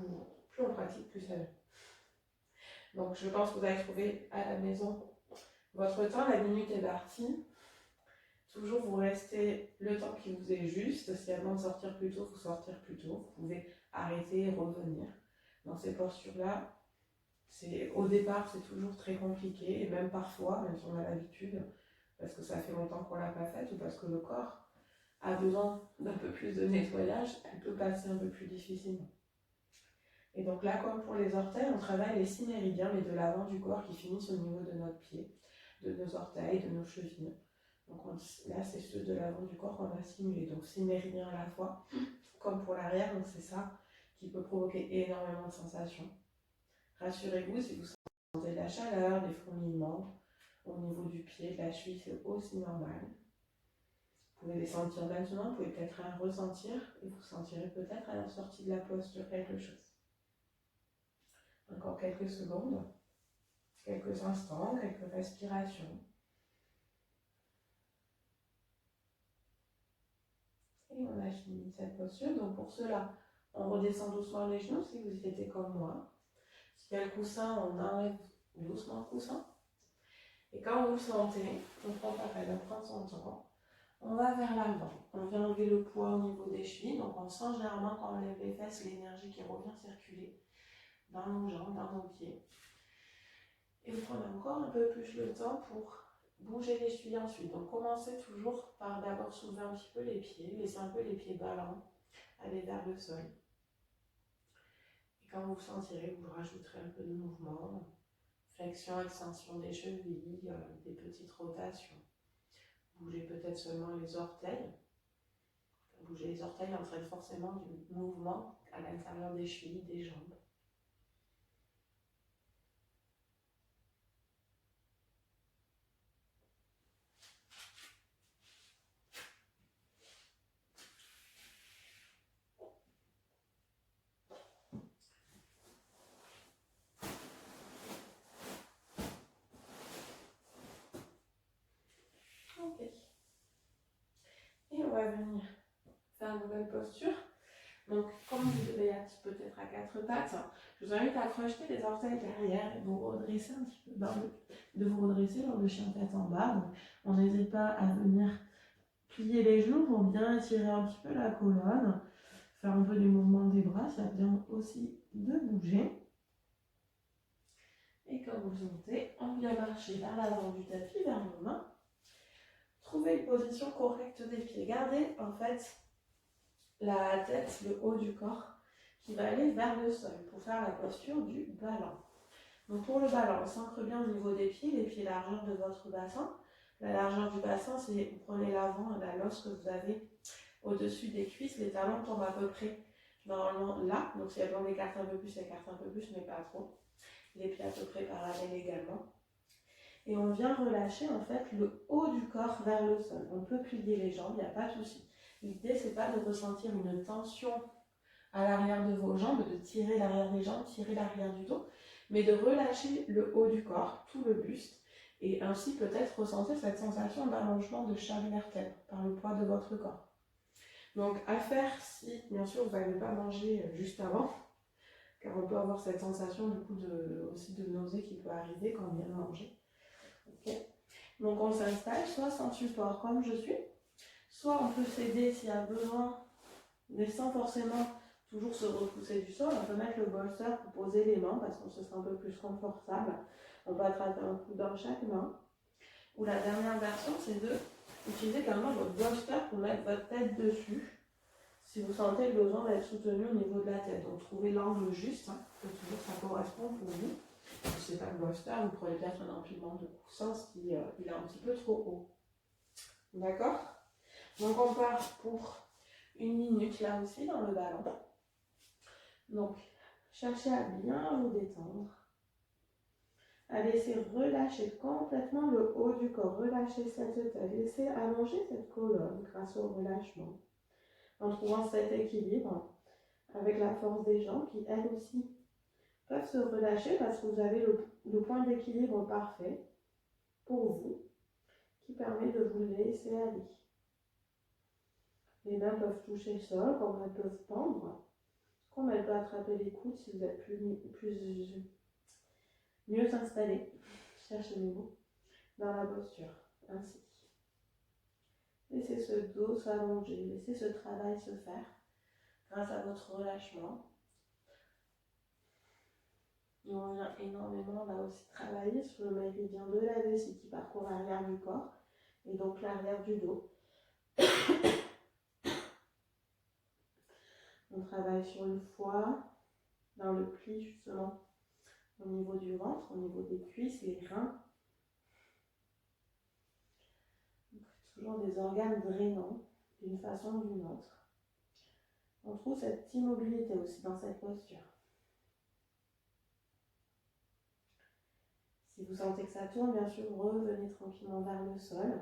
on pratique, plus ça vient. Donc je pense que vous allez trouver à la maison votre temps, la minute est partie. Toujours vous restez le temps qui vous est juste. Si avant de sortir plus tôt, vous sortir plus tôt. Vous pouvez arrêter et revenir. Dans ces postures-là, au départ, c'est toujours très compliqué. Et même parfois, même si on a l'habitude, parce que ça fait longtemps qu'on ne l'a pas faite ou parce que le corps a besoin d'un peu plus de nettoyage, elle peut passer un peu plus difficilement. Et donc là, comme pour les orteils, on travaille les 6 méridiens, mais de l'avant du corps qui finissent au niveau de notre pied, de nos orteils, de nos chevilles. Donc là, c'est ceux de l'avant du corps qu'on va stimuler. Donc 6 méridiens à la fois, comme pour l'arrière. Donc c'est ça qui peut provoquer énormément de sensations. Rassurez-vous, si vous sentez de la chaleur, des fourmillements au niveau du pied, de la cheville, c'est aussi normal. pouvez les sentir maintenant, vous pouvez peut-être les ressentir et vous sentirez peut-être à la sortie de la posture quelque chose. Encore quelques secondes, quelques instants, quelques respirations. Et on a fini cette posture. Donc pour cela, on redescend doucement les genoux si vous étiez comme moi. S'il y a le coussin, on enlève doucement le coussin. Et quand vous le sentez, on prend pareil, on prend son temps. On va vers l'avant. On vient enlever le poids au niveau des chevilles. Donc on sent généralement quand on lève les fesses, l'énergie qui revient circuler dans nos jambes, dans nos pieds. Et vous prenez encore un peu plus le temps pour bouger les chevilles ensuite. Donc commencez toujours par d'abord soulever un petit peu les pieds, laissez un peu les pieds ballants, aller vers le sol. Et quand vous sentirez, vous rajouterez un peu de mouvement, flexion, extension des chevilles, des petites rotations. Bougez peut-être seulement les orteils. Bouger les orteils entraîne forcément du mouvement à l'intérieur des chevilles, des jambes. Ok. Et on va venir faire une nouvelle posture. Donc, comme vous devez être peut-être à quatre pattes, je vous invite à crocheter les orteils derrière et vous redresser un petit peu, de vous redresser dans le chien tête en bas. Donc, on n'hésite pas à venir plier les genoux pour bien étirer un petit peu la colonne, faire un peu du mouvement des bras, ça vient aussi de bouger. Et quand vous le sentez, on vient marcher vers l'avant du tapis, vers nos mains. Trouvez une position correcte des pieds. Gardez en fait la tête, le haut du corps qui va aller vers le sol pour faire la posture du ballon. Donc pour le ballon, on s'ancre bien au niveau des pieds, les pieds largeur de votre bassin. La largeur du bassin, c'est vous prenez l'avant, la l'os que vous avez au-dessus des cuisses, les talons tombent à peu près normalement là. Donc si on écarte un peu plus, écarte un peu plus, mais pas trop. Les pieds à peu près parallèles également. Et on vient relâcher en fait le haut du corps vers le sol. On peut plier les jambes, il n'y a pas de souci. L'idée, c'est pas de ressentir une tension à l'arrière de vos jambes, de tirer l'arrière des jambes, tirer l'arrière du dos, mais de relâcher le haut du corps, tout le buste, et ainsi peut-être ressentir cette sensation d'allongement de chaque vertèbre par le poids de votre corps. Donc à faire si, bien sûr, vous n'avez pas mangé juste avant, car on peut avoir cette sensation du coup aussi de nausée qui peut arriver quand on vient de manger. Okay. Donc on s'installe, soit sans support comme je suis, soit on peut s'aider s'il y a besoin, mais sans forcément toujours se repousser du sol. On peut mettre le bolster pour poser les mains parce qu'on se sent un peu plus confortable. On peut attraper un coup dans chaque main. Ou la dernière version, c'est de utiliser carrément votre bolster pour mettre votre tête dessus. Si vous sentez le besoin d'être soutenu au niveau de la tête. Donc trouvez l'angle juste, que toujours ça correspond pour vous. Si c'est pas le bolster, vous prenez peut-être un empilement de coussins si il est un petit peu trop haut. D'accord? Donc on part pour 1 minute là aussi dans le ballon. Donc cherchez à bien vous détendre, à laisser relâcher complètement le haut du corps, relâcher cette tête, laisser allonger cette colonne grâce au relâchement, en trouvant cet équilibre avec la force des jambes qui elles aussi peuvent se relâcher parce que vous avez le point d'équilibre parfait pour vous qui permet de vous laisser aller. Les mains peuvent toucher le sol, comme elles peuvent pendre, comme elles peuvent attraper les coudes si vous êtes mieux installé, cherchez les mots, dans la posture, ainsi. Laissez ce dos s'allonger, laissez ce travail se faire grâce à votre relâchement. Et on vient énormément là aussi travailler sur le méridien de la vessie qui parcourt l'arrière du corps et donc l'arrière du dos. On travaille sur le foie, dans le pli justement, au niveau du ventre, au niveau des cuisses, les reins. Toujours des organes drainants d'une façon ou d'une autre. On trouve cette immobilité aussi dans cette posture. Si vous sentez que ça tourne, bien sûr, revenez tranquillement vers le sol.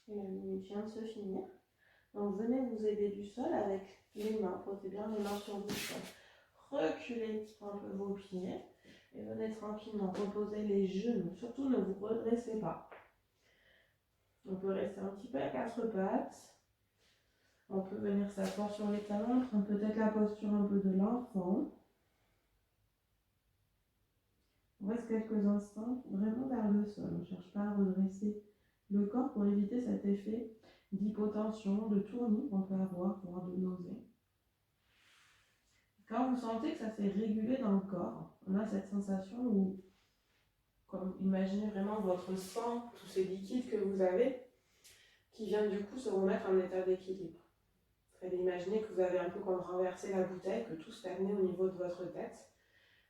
Et la minute vient de se finir. Donc venez vous aider du sol avec les mains. Posez bien les mains sur le sol. Reculez un peu vos pieds. Et venez tranquillement reposer les genoux. Surtout ne vous redressez pas. On peut rester un petit peu à quatre pattes. On peut venir s'asseoir sur les talons, prendre peut-être la posture un peu de l'enfant. On reste quelques instants vraiment vers le sol. On ne cherche pas à redresser le corps pour éviter cet effet d'hypotension, de tournis qu'on peut avoir, voire de nausée. Quand vous sentez que ça s'est régulé dans le corps, on a cette sensation où, comme imaginez vraiment votre sang, tous ces liquides que vous avez, qui viennent du coup se remettre en état d'équilibre. Vous allez imaginer que vous avez un peu comme renversé la bouteille, que tout stagnait au niveau de votre tête.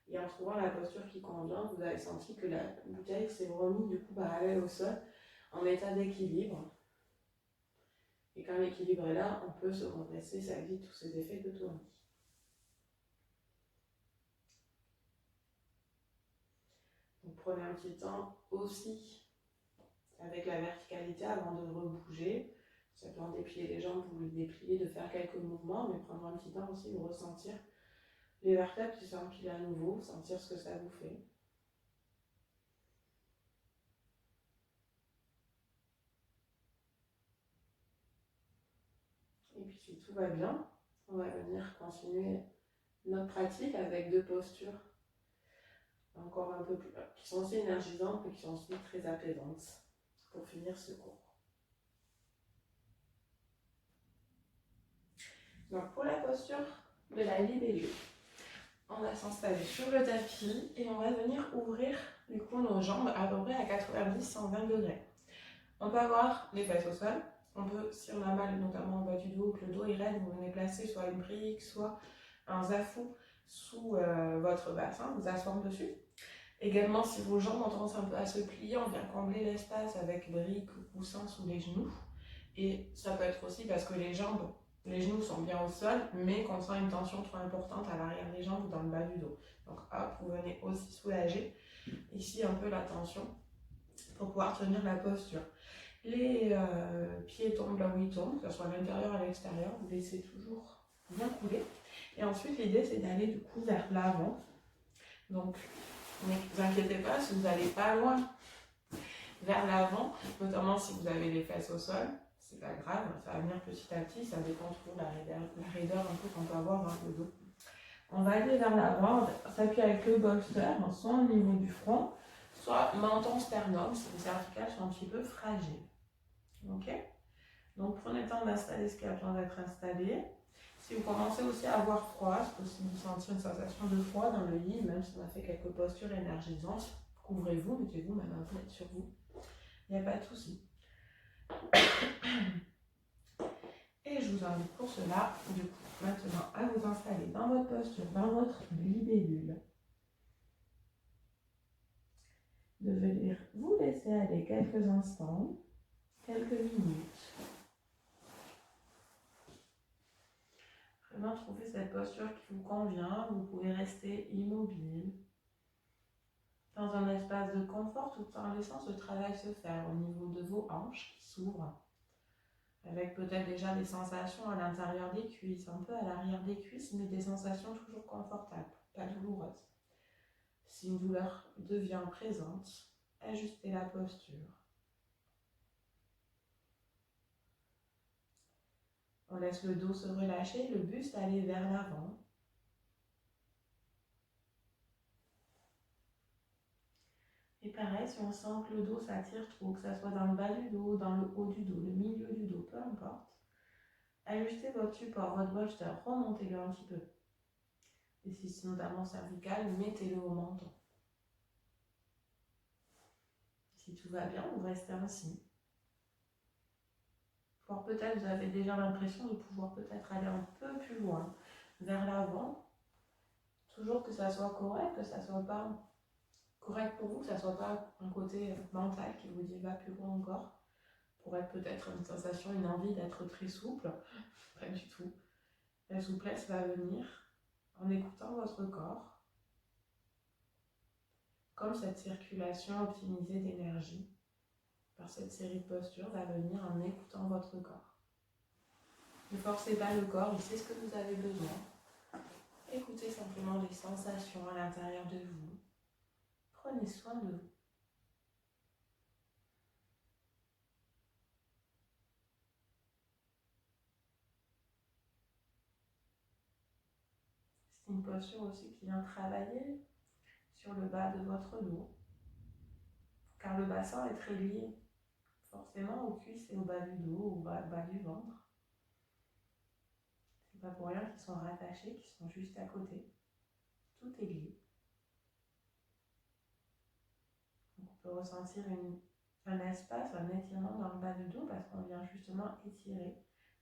Et en trouvant la posture qui convient, vous avez senti que la bouteille s'est remise du coup parallèle au sol, en état d'équilibre. Et quand l'équilibre est là, on peut se redresser, ça évite tous ces effets de tournis. Donc prenez un petit temps aussi avec la verticalité avant de rebouger. Ça peut en déplier les jambes, vous les déplier, de faire quelques mouvements, mais prendre un petit temps aussi de ressentir les vertèbres qui s'empilent à nouveau, sentir ce que ça vous fait. Et puis si tout va bien, on va venir continuer notre pratique avec deux postures encore un peu plus, qui sont aussi énergisantes mais qui sont aussi très apaisantes pour finir ce cours. Donc pour la posture de la libellule, on va s'installer sur le tapis et on va venir ouvrir du coup nos jambes à peu près à 90-120 degrés. On peut avoir les fesses au sol. On peut, si on a mal notamment en bas du dos, que le dos est raide, vous venez placer soit une brique, soit un zafou sous votre bassin, vous asseoir dessus. Également, si vos jambes ont tendance un peu à se plier, on vient combler l'espace avec briques ou coussins sous les genoux. Et ça peut être aussi parce que les genoux sont bien au sol, mais qu'on sent une tension trop importante à l'arrière des jambes ou dans le bas du dos. Donc hop, vous venez aussi soulager ici un peu la tension pour pouvoir tenir la posture. Les pieds tombent là où ils tombent, que ce soit à l'intérieur ou à l'extérieur, vous laissez toujours bien couler. Et ensuite, l'idée, c'est d'aller du coup vers l'avant. Donc, ne vous inquiétez pas si vous n'allez pas loin vers l'avant, notamment si vous avez les fesses au sol, c'est pas grave, ça va venir petit à petit, ça dépend toujours de la raideur un peu qu'on peut avoir dans le dos. On va aller vers l'avant, on s'appuie avec le bolster, soit au niveau du front, soit menton sternum, si les cervicales sont un petit peu fragiles. Ok? Donc prenez le temps d'installer ce qui a besoin d'être installé. Si vous commencez aussi à avoir froid, c'est possible de sentir une sensation de froid dans le lit, même si on a fait quelques postures énergisantes, couvrez-vous, mettez-vous même un peu sur vous. Il n'y a pas de souci. Et je vous invite pour cela, du coup, maintenant à vous installer dans votre posture, dans votre libellule. De venir vous laisser aller quelques instants, quelques minutes. Vraiment trouver cette posture qui vous convient. Vous pouvez rester immobile dans un espace de confort tout en laissant ce travail se faire au niveau de vos hanches qui s'ouvrent, avec peut-être déjà des sensations à l'intérieur des cuisses, un peu à l'arrière des cuisses, mais des sensations toujours confortables, pas douloureuses. Si une douleur devient présente, ajustez la posture. On laisse le dos se relâcher, le buste aller vers l'avant. Et pareil, si on sent que le dos s'attire trop, que ça soit dans le bas du dos, dans le haut du dos, le milieu du dos, peu importe, ajustez votre support, votre bolster, remontez-le un petit peu. Et si c'est notamment cervical, mettez-le au menton. Si tout va bien, vous restez ainsi. Or peut-être vous avez déjà l'impression de pouvoir peut-être aller un peu plus loin, vers l'avant. Toujours que ça soit correct, que ça soit pas correct pour vous, que ça soit pas un côté mental qui vous dit va plus loin encore. Pour être peut-être une sensation, une envie d'être très souple. Pas du tout. La souplesse va venir en écoutant votre corps, comme cette circulation optimisée d'énergie. Alors cette série de postures va venir en écoutant votre corps. Ne forcez pas le corps, il sait ce que vous avez besoin. Écoutez simplement les sensations à l'intérieur de vous. Prenez soin de vous. C'est une posture aussi qui vient travailler sur le bas de votre dos, car le bassin est très lié forcément aux cuisses et au bas du dos, au bas du ventre. C'est pas pour rien qu'ils sont rattachés, qu'ils sont juste à côté. Tout est lié. Donc on peut ressentir un espace, un étirement dans le bas du dos parce qu'on vient justement étirer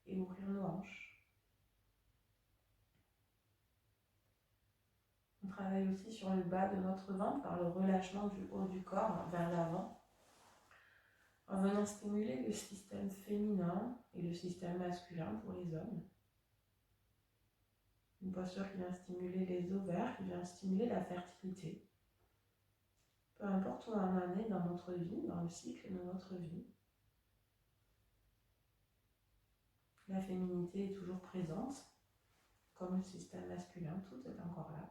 et ouvrir nos hanches. On travaille aussi sur le bas de notre ventre par le relâchement du haut du corps vers l'avant, en venant stimuler le système féminin et le système masculin pour les hommes. Une posture qui vient stimuler les ovaires, qui vient stimuler la fertilité. Peu importe où on en est dans notre vie, dans le cycle de notre vie. La féminité est toujours présente, comme le système masculin, tout est encore là.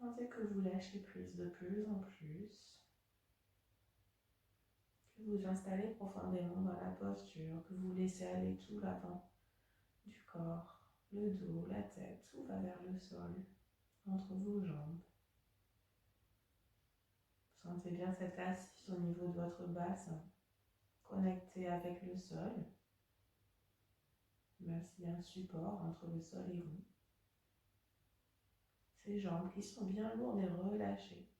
Sentez que vous lâchez prise de plus en plus, que vous installez profondément dans la posture, que vous laissez aller tout l'avant du corps, le dos, la tête, tout va vers le sol, entre vos jambes. Sentez bien cette assise au niveau de votre bassin, connectée avec le sol, même s'il y a un support entre le sol et vous. Ces jambes qui sont bien lourdes et relâchées.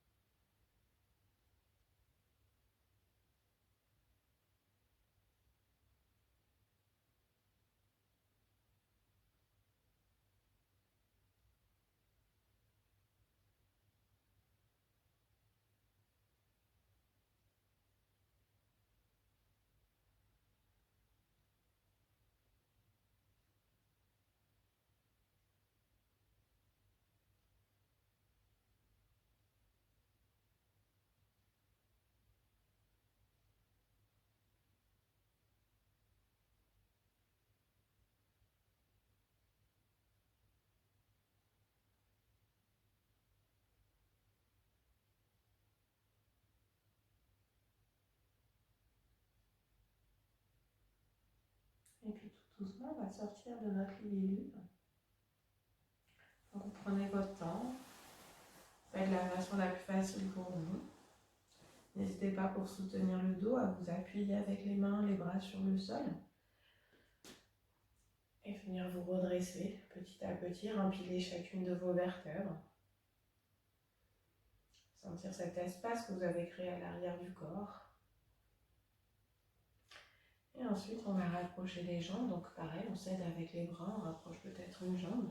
Et puis tout doucement, on va sortir de notre libellule. Donc vous prenez votre temps, faites la version la plus facile pour vous. N'hésitez pas pour soutenir le dos à vous appuyer avec les mains, les bras sur le sol. Et venir vous redresser petit à petit, rempiler chacune de vos vertèbres. Sentir cet espace que vous avez créé à l'arrière du corps. Et ensuite, on va rapprocher les jambes. Donc pareil, on s'aide avec les bras, on rapproche peut-être une jambe,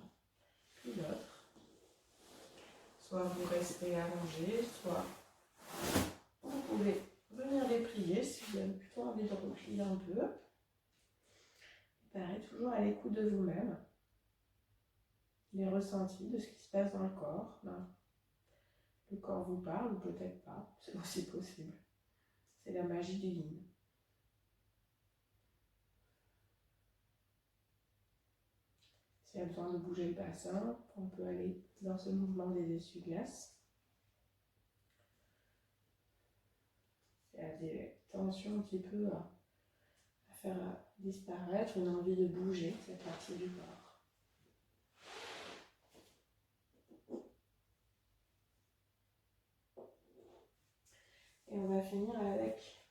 puis l'autre. Soit vous restez allongé, soit vous pouvez venir les plier si vous avez plutôt envie de replier un peu. Pareil, toujours à l'écoute de vous-même. Les ressentis de ce qui se passe dans le corps. Le corps vous parle ou peut-être pas, c'est aussi possible. C'est la magie du yin. S'il y a besoin de bouger le bassin, on peut aller dans ce mouvement des essuie-glaces. S'il y a des tensions un petit peu à faire disparaître, une envie de bouger cette partie du corps. Et on va finir avec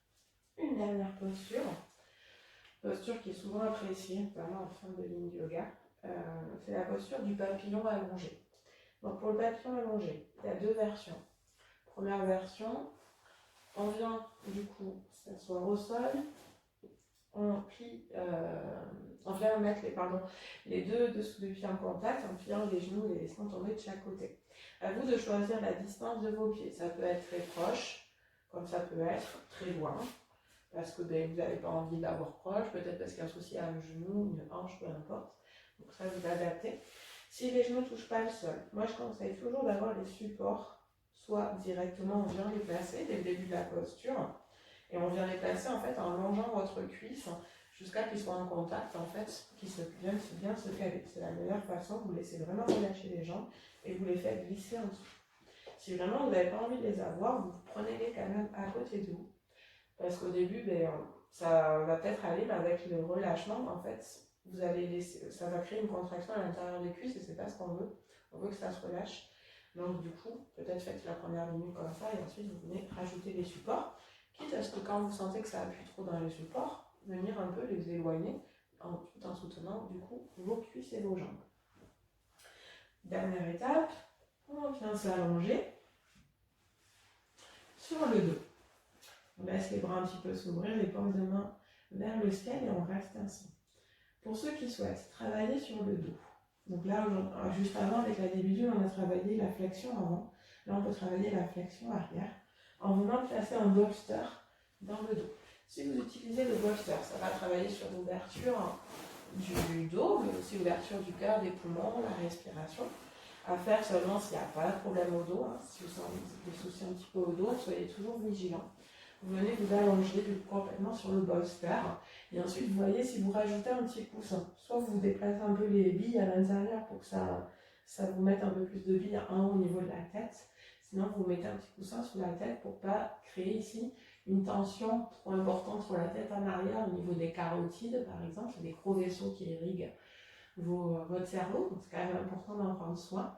une dernière posture. Posture qui est souvent appréciée, notamment en fin de yin yoga. C'est la posture du papillon allongé. Donc pour le papillon allongé, il y a deux versions. Première version, on vient du coup s'asseoir au sol, on vient mettre les deux dessous de pieds en contact en pliant les genoux et les laissant tomber de chaque côté. À vous de choisir la distance de vos pieds. Ça peut être très proche, comme ça peut être très loin, parce que vous n'avez pas envie d'avoir proche, peut-être parce qu'il y a un souci à un genou, une hanche, peu importe. Donc ça, vous adaptez. Si les genoux ne touchent pas le sol, moi je conseille toujours d'avoir les supports, soit directement on vient les placer dès le début de la posture, et on vient les placer en fait en longeant votre cuisse jusqu'à qu'ils soient en contact, en fait, qu'ils viennent bien se caler. C'est la meilleure façon, vous laissez vraiment relâcher les jambes et vous les faites glisser en dessous. Si vraiment vous n'avez pas envie de les avoir, vous prenez-les quand même à côté de vous. Parce qu'au début, ça va peut-être aller, mais avec le relâchement, en fait, vous allez laisser, ça va créer une contraction à l'intérieur des cuisses et c'est pas ce qu'on veut. On veut que ça se relâche. Donc du coup, peut-être faites la première minute comme ça et ensuite vous venez rajouter les supports. Quitte à ce que quand vous sentez que ça appuie trop dans les supports, venir un peu les éloigner tout en soutenant du coup vos cuisses et vos jambes. Dernière étape, on vient s'allonger sur le dos. On laisse les bras un petit peu s'ouvrir, les paumes de main vers le ciel et on reste ainsi. Pour ceux qui souhaitent travailler sur le dos, donc là, juste avant, avec la débutule, on a travaillé la flexion avant. Là, on peut travailler la flexion arrière en venant placer un bolster dans le dos. Si vous utilisez le bolster, ça va travailler sur l'ouverture du dos, mais aussi l'ouverture du cœur, des poumons, la respiration. À faire seulement s'il n'y a pas de problème au dos. Si vous sentez des soucis un petit peu au dos, soyez toujours vigilants. Vous venez vous allonger complètement sur le bolster et ensuite vous voyez si vous rajoutez un petit coussin. Soit vous déplacez un peu les billes à l'intérieur pour que ça vous mette un peu plus de billes au niveau de la tête. Sinon vous mettez un petit coussin sous la tête pour ne pas créer ici une tension trop importante sur la tête en arrière au niveau des carotides par exemple. C'est des gros vaisseaux qui irriguent votre cerveau, donc c'est quand même important d'en prendre soin.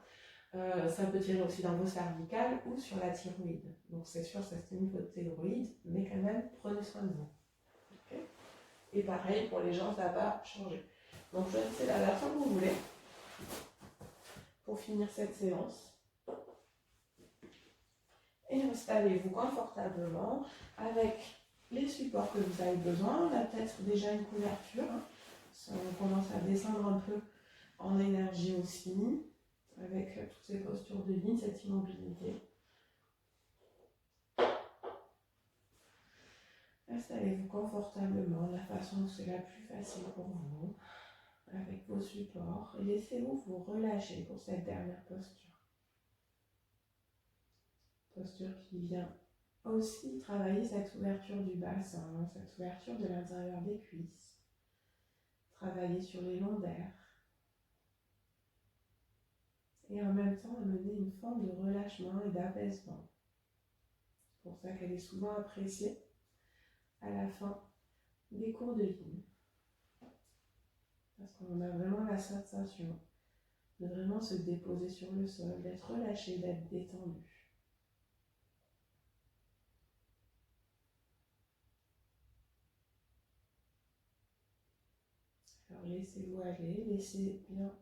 Ça peut tirer aussi dans vos cervicales ou sur la thyroïde. Donc c'est sûr, ça stimule votre thyroïde, mais quand même, prenez soin de vous. Okay. Et pareil, pour les gens, ça va changer. Donc choisissez la version que vous voulez pour finir cette séance. Et installez-vous confortablement avec les supports que vous avez besoin. On a peut-être déjà une couverture. On commence à descendre un peu en énergie aussi, avec toutes ces postures de ligne, cette immobilité. Installez-vous confortablement de la façon dont c'est la plus facile pour vous, avec vos supports, et laissez-vous vous relâcher pour cette dernière posture. Posture qui vient aussi travailler cette ouverture du bassin, cette ouverture de l'intérieur des cuisses, travailler sur les lombaires, et en même temps amener une forme de relâchement et d'apaisement. C'est pour ça qu'elle est souvent appréciée à la fin des cours de ligne. Parce qu'on a vraiment la sensation de vraiment se déposer sur le sol, d'être relâché, d'être détendu. Alors laissez-vous aller, laissez bien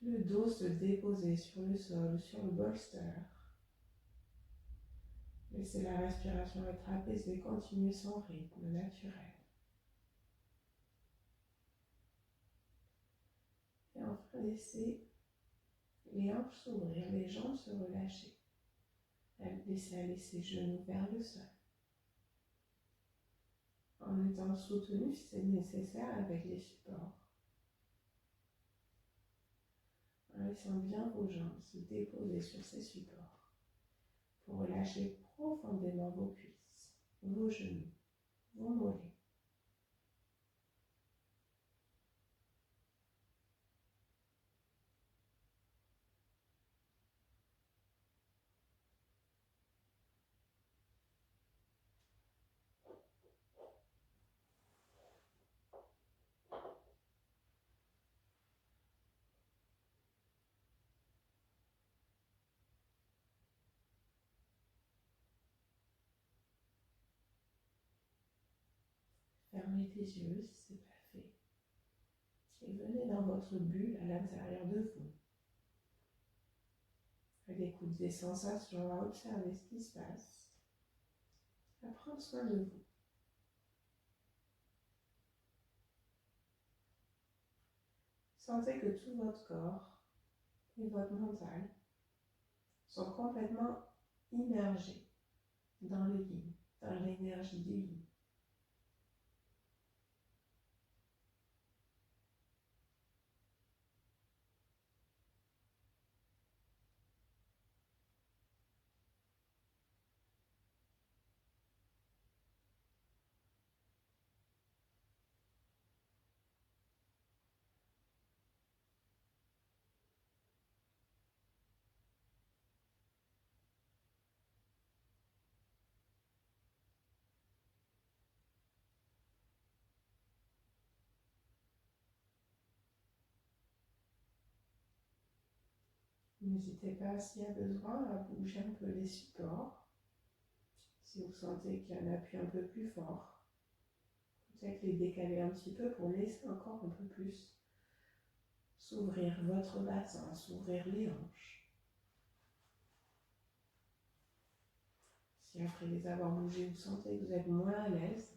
le dos se déposer sur le sol, sur le bolster. Laissez la respiration être apaisée, continuez son rythme naturel. Et enfin, laissez les hanches s'ouvrir, les jambes se relâcher. Laissez aller ses genoux vers le sol. En étant soutenu si c'est nécessaire avec les supports. En laissant bien vos jambes se déposer sur ces supports pour relâcher profondément vos cuisses, vos genoux, vos mollets. Fermez les yeux si ce n'est pas fait. Et venez dans votre bulle à l'intérieur de vous. À l'écoute des sensations, à observer ce qui se passe. À prendre soin de vous. Sentez que tout votre corps et votre mental sont complètement immergés dans le yin, dans l'énergie du yin. N'hésitez pas, s'il y a besoin, à bouger un peu les supports. Si vous sentez qu'il y a un appui un peu plus fort, peut-être les décaler un petit peu pour laisser encore un peu plus s'ouvrir votre bassin, s'ouvrir les hanches. Si après les avoir bougés, vous sentez que vous êtes moins à l'aise,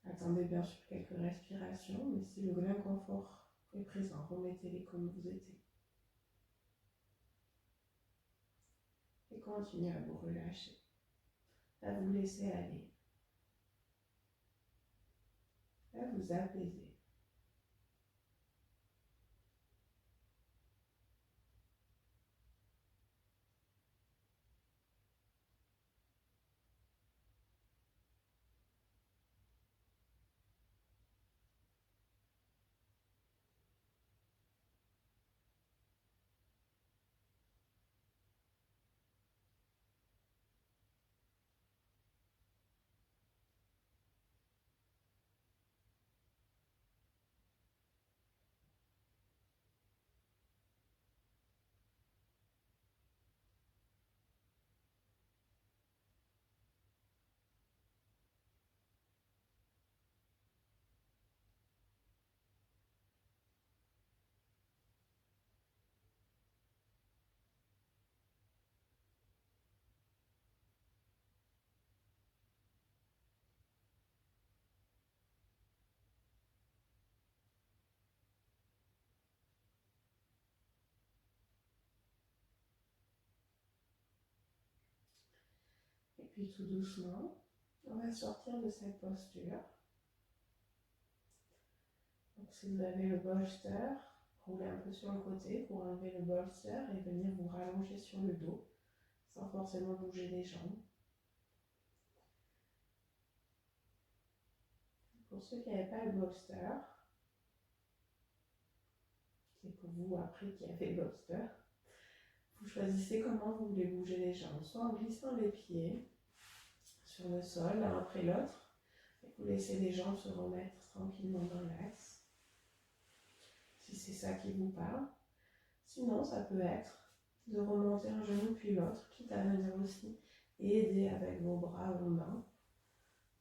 attendez bien sûr quelques respirations, mais si l'inconfort est présent, remettez-les comme vous étiez. Et continuez à vous relâcher, à vous laisser aller, à vous apaiser. Et puis tout doucement, on va sortir de cette posture. Donc si vous avez le bolster, roulez un peu sur le côté pour enlever le bolster et venir vous rallonger sur le dos, sans forcément bouger les jambes. Pour ceux qui n'avaient pas le bolster, c'est pour vous après qui avez le bolster, vous choisissez comment vous voulez bouger les jambes, soit en glissant les pieds sur le sol l'un après l'autre, et vous laissez les jambes se remettre tranquillement dans l'axe, si c'est ça qui vous parle. Sinon, ça peut être de remonter un genou puis l'autre, quitte à venir aussi aider avec vos bras ou mains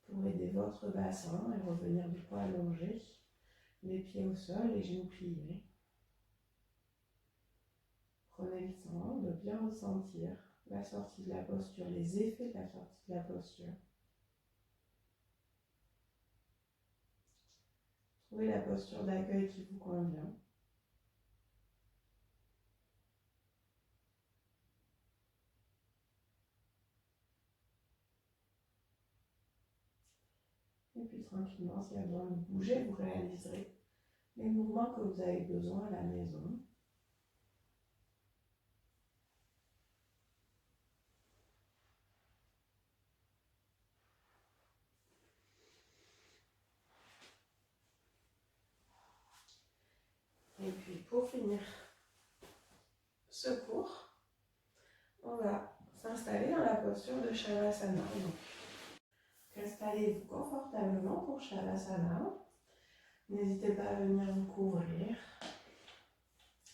pour aider votre bassin et revenir du coup allongé, les pieds au sol, les genoux pliés. Prenez le temps de bien ressentir la sortie de la posture, les effets de la sortie de la posture. Trouvez la posture d'accueil qui vous convient. Et puis tranquillement, s'il y a besoin de bouger, vous réaliserez les mouvements que vous avez besoin à la maison. Et puis pour finir ce cours, on va s'installer dans la posture de Shavasana. Donc, installez-vous confortablement pour Shavasana. N'hésitez pas à venir vous couvrir,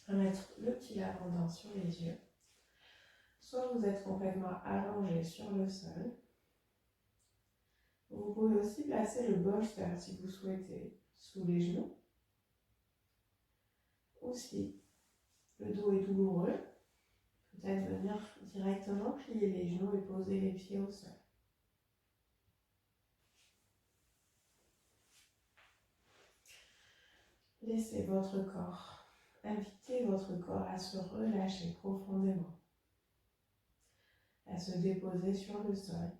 à mettre le petit lavandin sur les yeux. Soit vous êtes complètement allongé sur le sol. Vous pouvez aussi placer le bolster si vous souhaitez sous les genoux. Ou si le dos est douloureux, peut-être venir directement plier les genoux et poser les pieds au sol. Laissez votre corps, invitez votre corps à se relâcher profondément, à se déposer sur le sol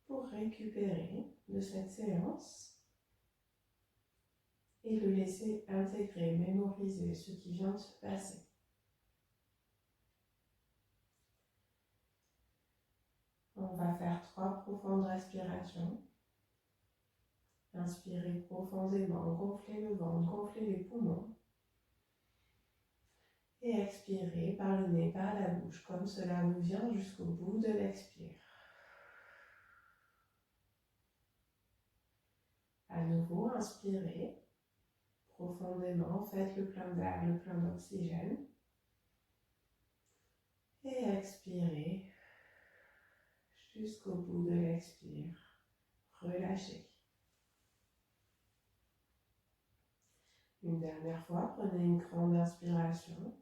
pour récupérer de cette séance et le laisser intégrer, mémoriser ce qui vient de se passer. On va faire 3 profondes respirations. Inspirez profondément, gonflez le ventre, gonflez les poumons. Et expirez par le nez, par la bouche, comme cela vous vient jusqu'au bout de l'expire. À nouveau, inspirez profondément, faites le plein d'air, le plein d'oxygène. Et expirez jusqu'au bout de l'expire. Relâchez. Une dernière fois, prenez une grande inspiration.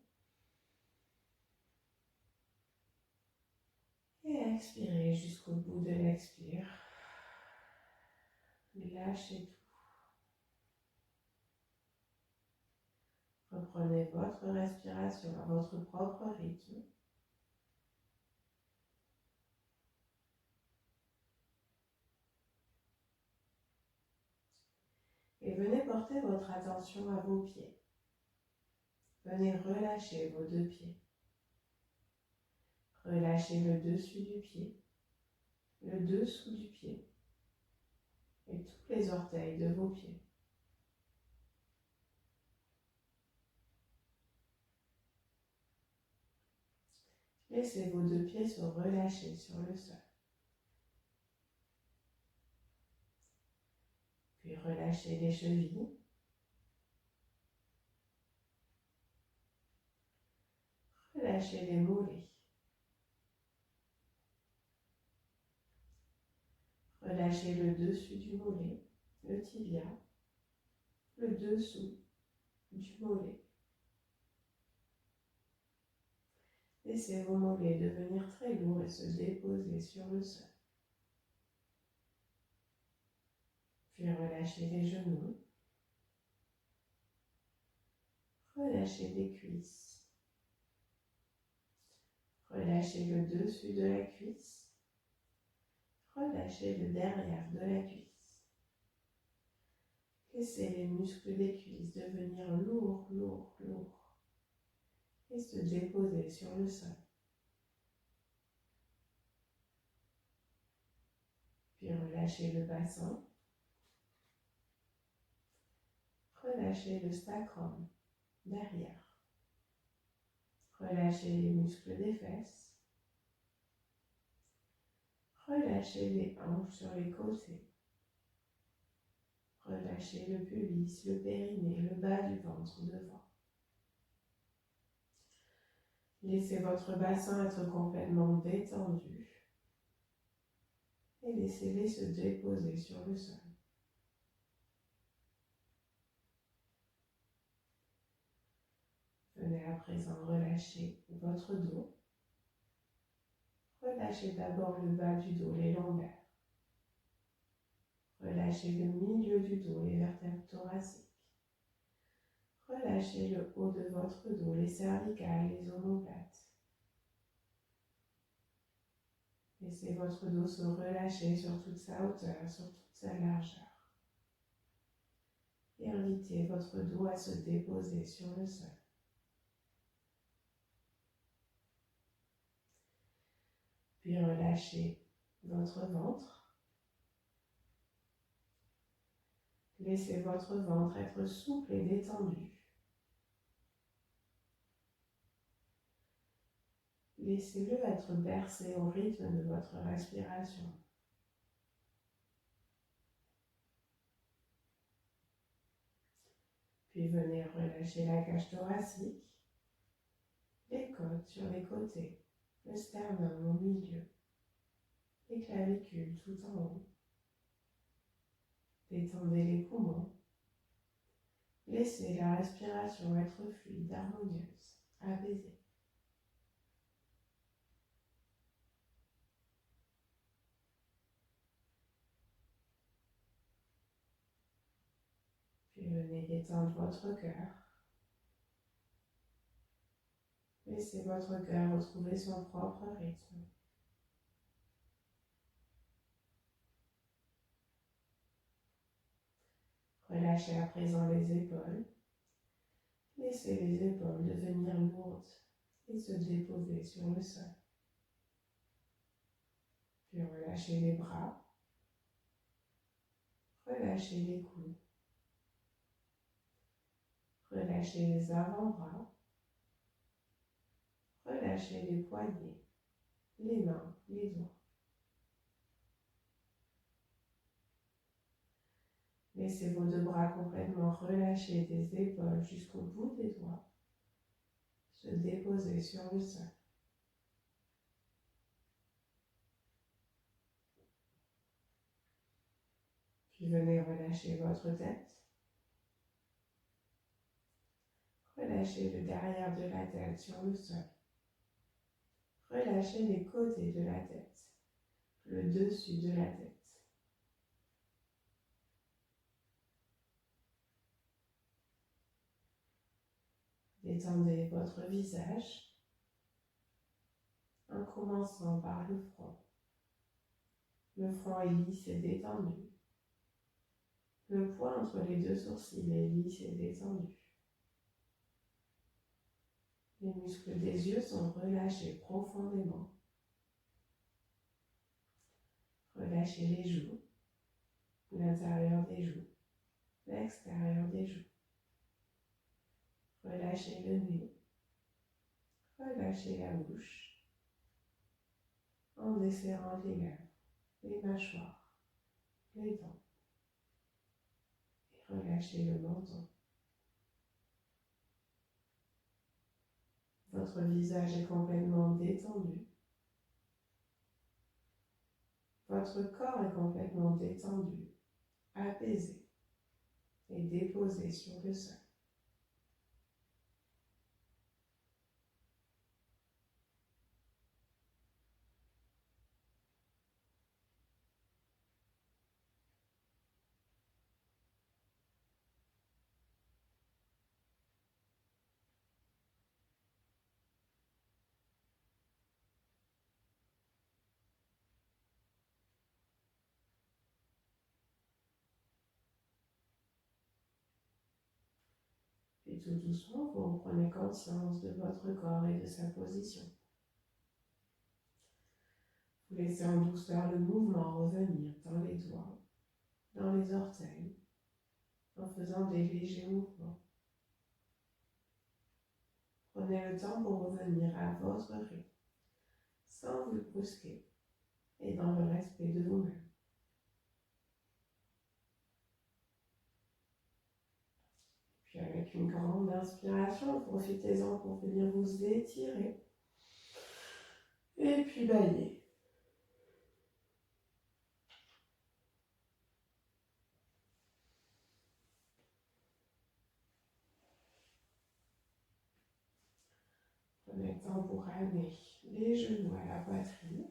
Et expirez jusqu'au bout de l'expire. Lâchez tout. Reprenez votre respiration à votre propre rythme. Et venez porter votre attention à vos pieds. Venez relâcher vos 2 pieds. Relâchez le dessus du pied, le dessous du pied et tous les orteils de vos pieds. Laissez vos 2 pieds se relâcher sur le sol. Puis relâchez les chevilles. Relâchez les mollets. Relâchez le dessus du mollet, le tibia, le dessous du mollet. Laissez vos mollets devenir très lourds et se déposer sur le sol. Puis relâchez les genoux. Relâchez les cuisses. Relâchez le dessus de la cuisse. Relâchez le derrière de la cuisse. Laissez les muscles des cuisses devenir lourds, lourds, lourds et se déposer sur le sol. Puis relâchez le bassin. Relâchez le sacrum derrière. Relâchez les muscles des fesses. Relâchez les hanches sur les côtés. Relâchez le pubis, le périnée, le bas du ventre devant. Laissez votre bassin être complètement détendu et laissez-les se déposer sur le sol. Venez à présent relâcher votre dos. Relâchez d'abord le bas du dos, les lombaires. Relâchez le milieu du dos, les vertèbres thoraciques. Relâchez le haut de votre dos, les cervicales, les omoplates. Laissez votre dos se relâcher sur toute sa hauteur, sur toute sa largeur. Et invitez votre dos à se déposer sur le sol. Puis relâchez votre ventre. Laissez votre ventre être souple et détendu. Laissez-le être bercé au rythme de votre respiration. Puis venez relâcher la cage thoracique, les côtes sur les côtés, le sternum au milieu, les clavicules tout en haut. Détendez les poumons. Laissez la respiration être fluide, harmonieuse, apaisée. Puis Puis venez détendre votre cœur. Laissez votre cœur retrouver son propre rythme. Relâchez à présent les épaules. Laissez les épaules devenir lourdes et se déposer sur le sol. Puis relâchez les bras. Relâchez les coudes. Relâchez les avant-bras. Relâchez les poignets, les mains, les doigts. Laissez vos deux bras complètement relâchés des épaules jusqu'au bout des doigts. Se déposer sur le sol. Puis venez relâcher votre tête. Relâchez le derrière de la tête sur le sol. Relâchez les côtés de la tête, le dessus de la tête. Détendez votre visage en commençant par le front. Le front est lisse et détendu. Le point entre les deux sourcils est lisse et détendu. Les muscles des yeux sont relâchés profondément. Relâchez les joues, l'intérieur des joues, l'extérieur des joues. Relâchez le nez, relâchez la bouche, en desserrant les lèvres, les mâchoires, les dents. Et relâchez le menton. Votre visage est complètement détendu. Votre corps est complètement détendu, apaisé et déposé sur le sol. Puis tout doucement, vous reprenez conscience de votre corps et de sa position. Vous laissez en douceur le mouvement revenir dans les doigts, dans les orteils, en faisant des légers mouvements. Prenez le temps pour revenir à votre rythme, sans vous brusquer et dans le respect de vous-même. Puis avec une grande inspiration, profitez-en pour venir vous étirer et puis bailler. Prenez le temps pour amener les genoux à la poitrine.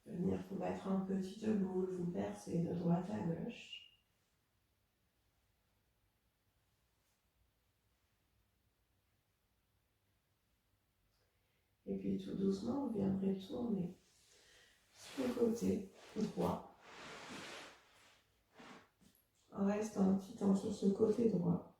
Venir vous mettre en petite boule, vous bercer de droite à gauche. Et puis tout doucement, vous viendrez tourner sur le côté droit, en restant un petit temps sur ce côté droit.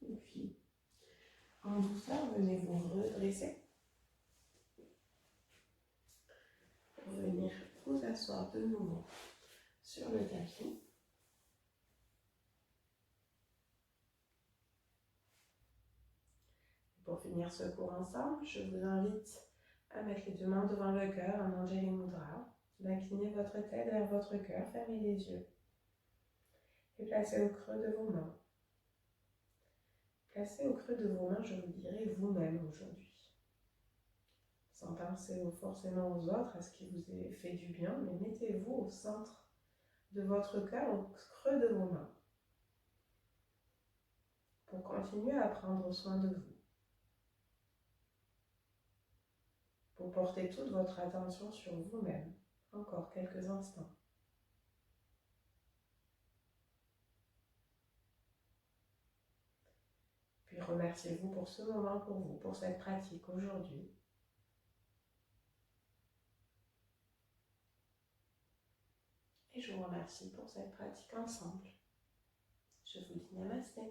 Et puis, en douceur, venez vous redresser. Pour venir vous asseoir de nouveau sur le tapis. Pour finir ce cours ensemble, je vous invite à mettre les deux mains devant le cœur en Anjali Mudra, d'incliner votre tête vers votre cœur, fermez les yeux et placez au creux de vos mains. Placez au creux de vos mains, je vous dirai vous-même aujourd'hui. Sans penser forcément aux autres, à ce qui vous ait fait du bien, mais mettez-vous au centre de votre cœur, au creux de vos mains, pour continuer à prendre soin de vous, pour porter toute votre attention sur vous-même, encore quelques instants. Puis remerciez-vous pour ce moment, pour vous, pour cette pratique aujourd'hui. Et je vous remercie pour cette pratique ensemble. Je vous dis namasté.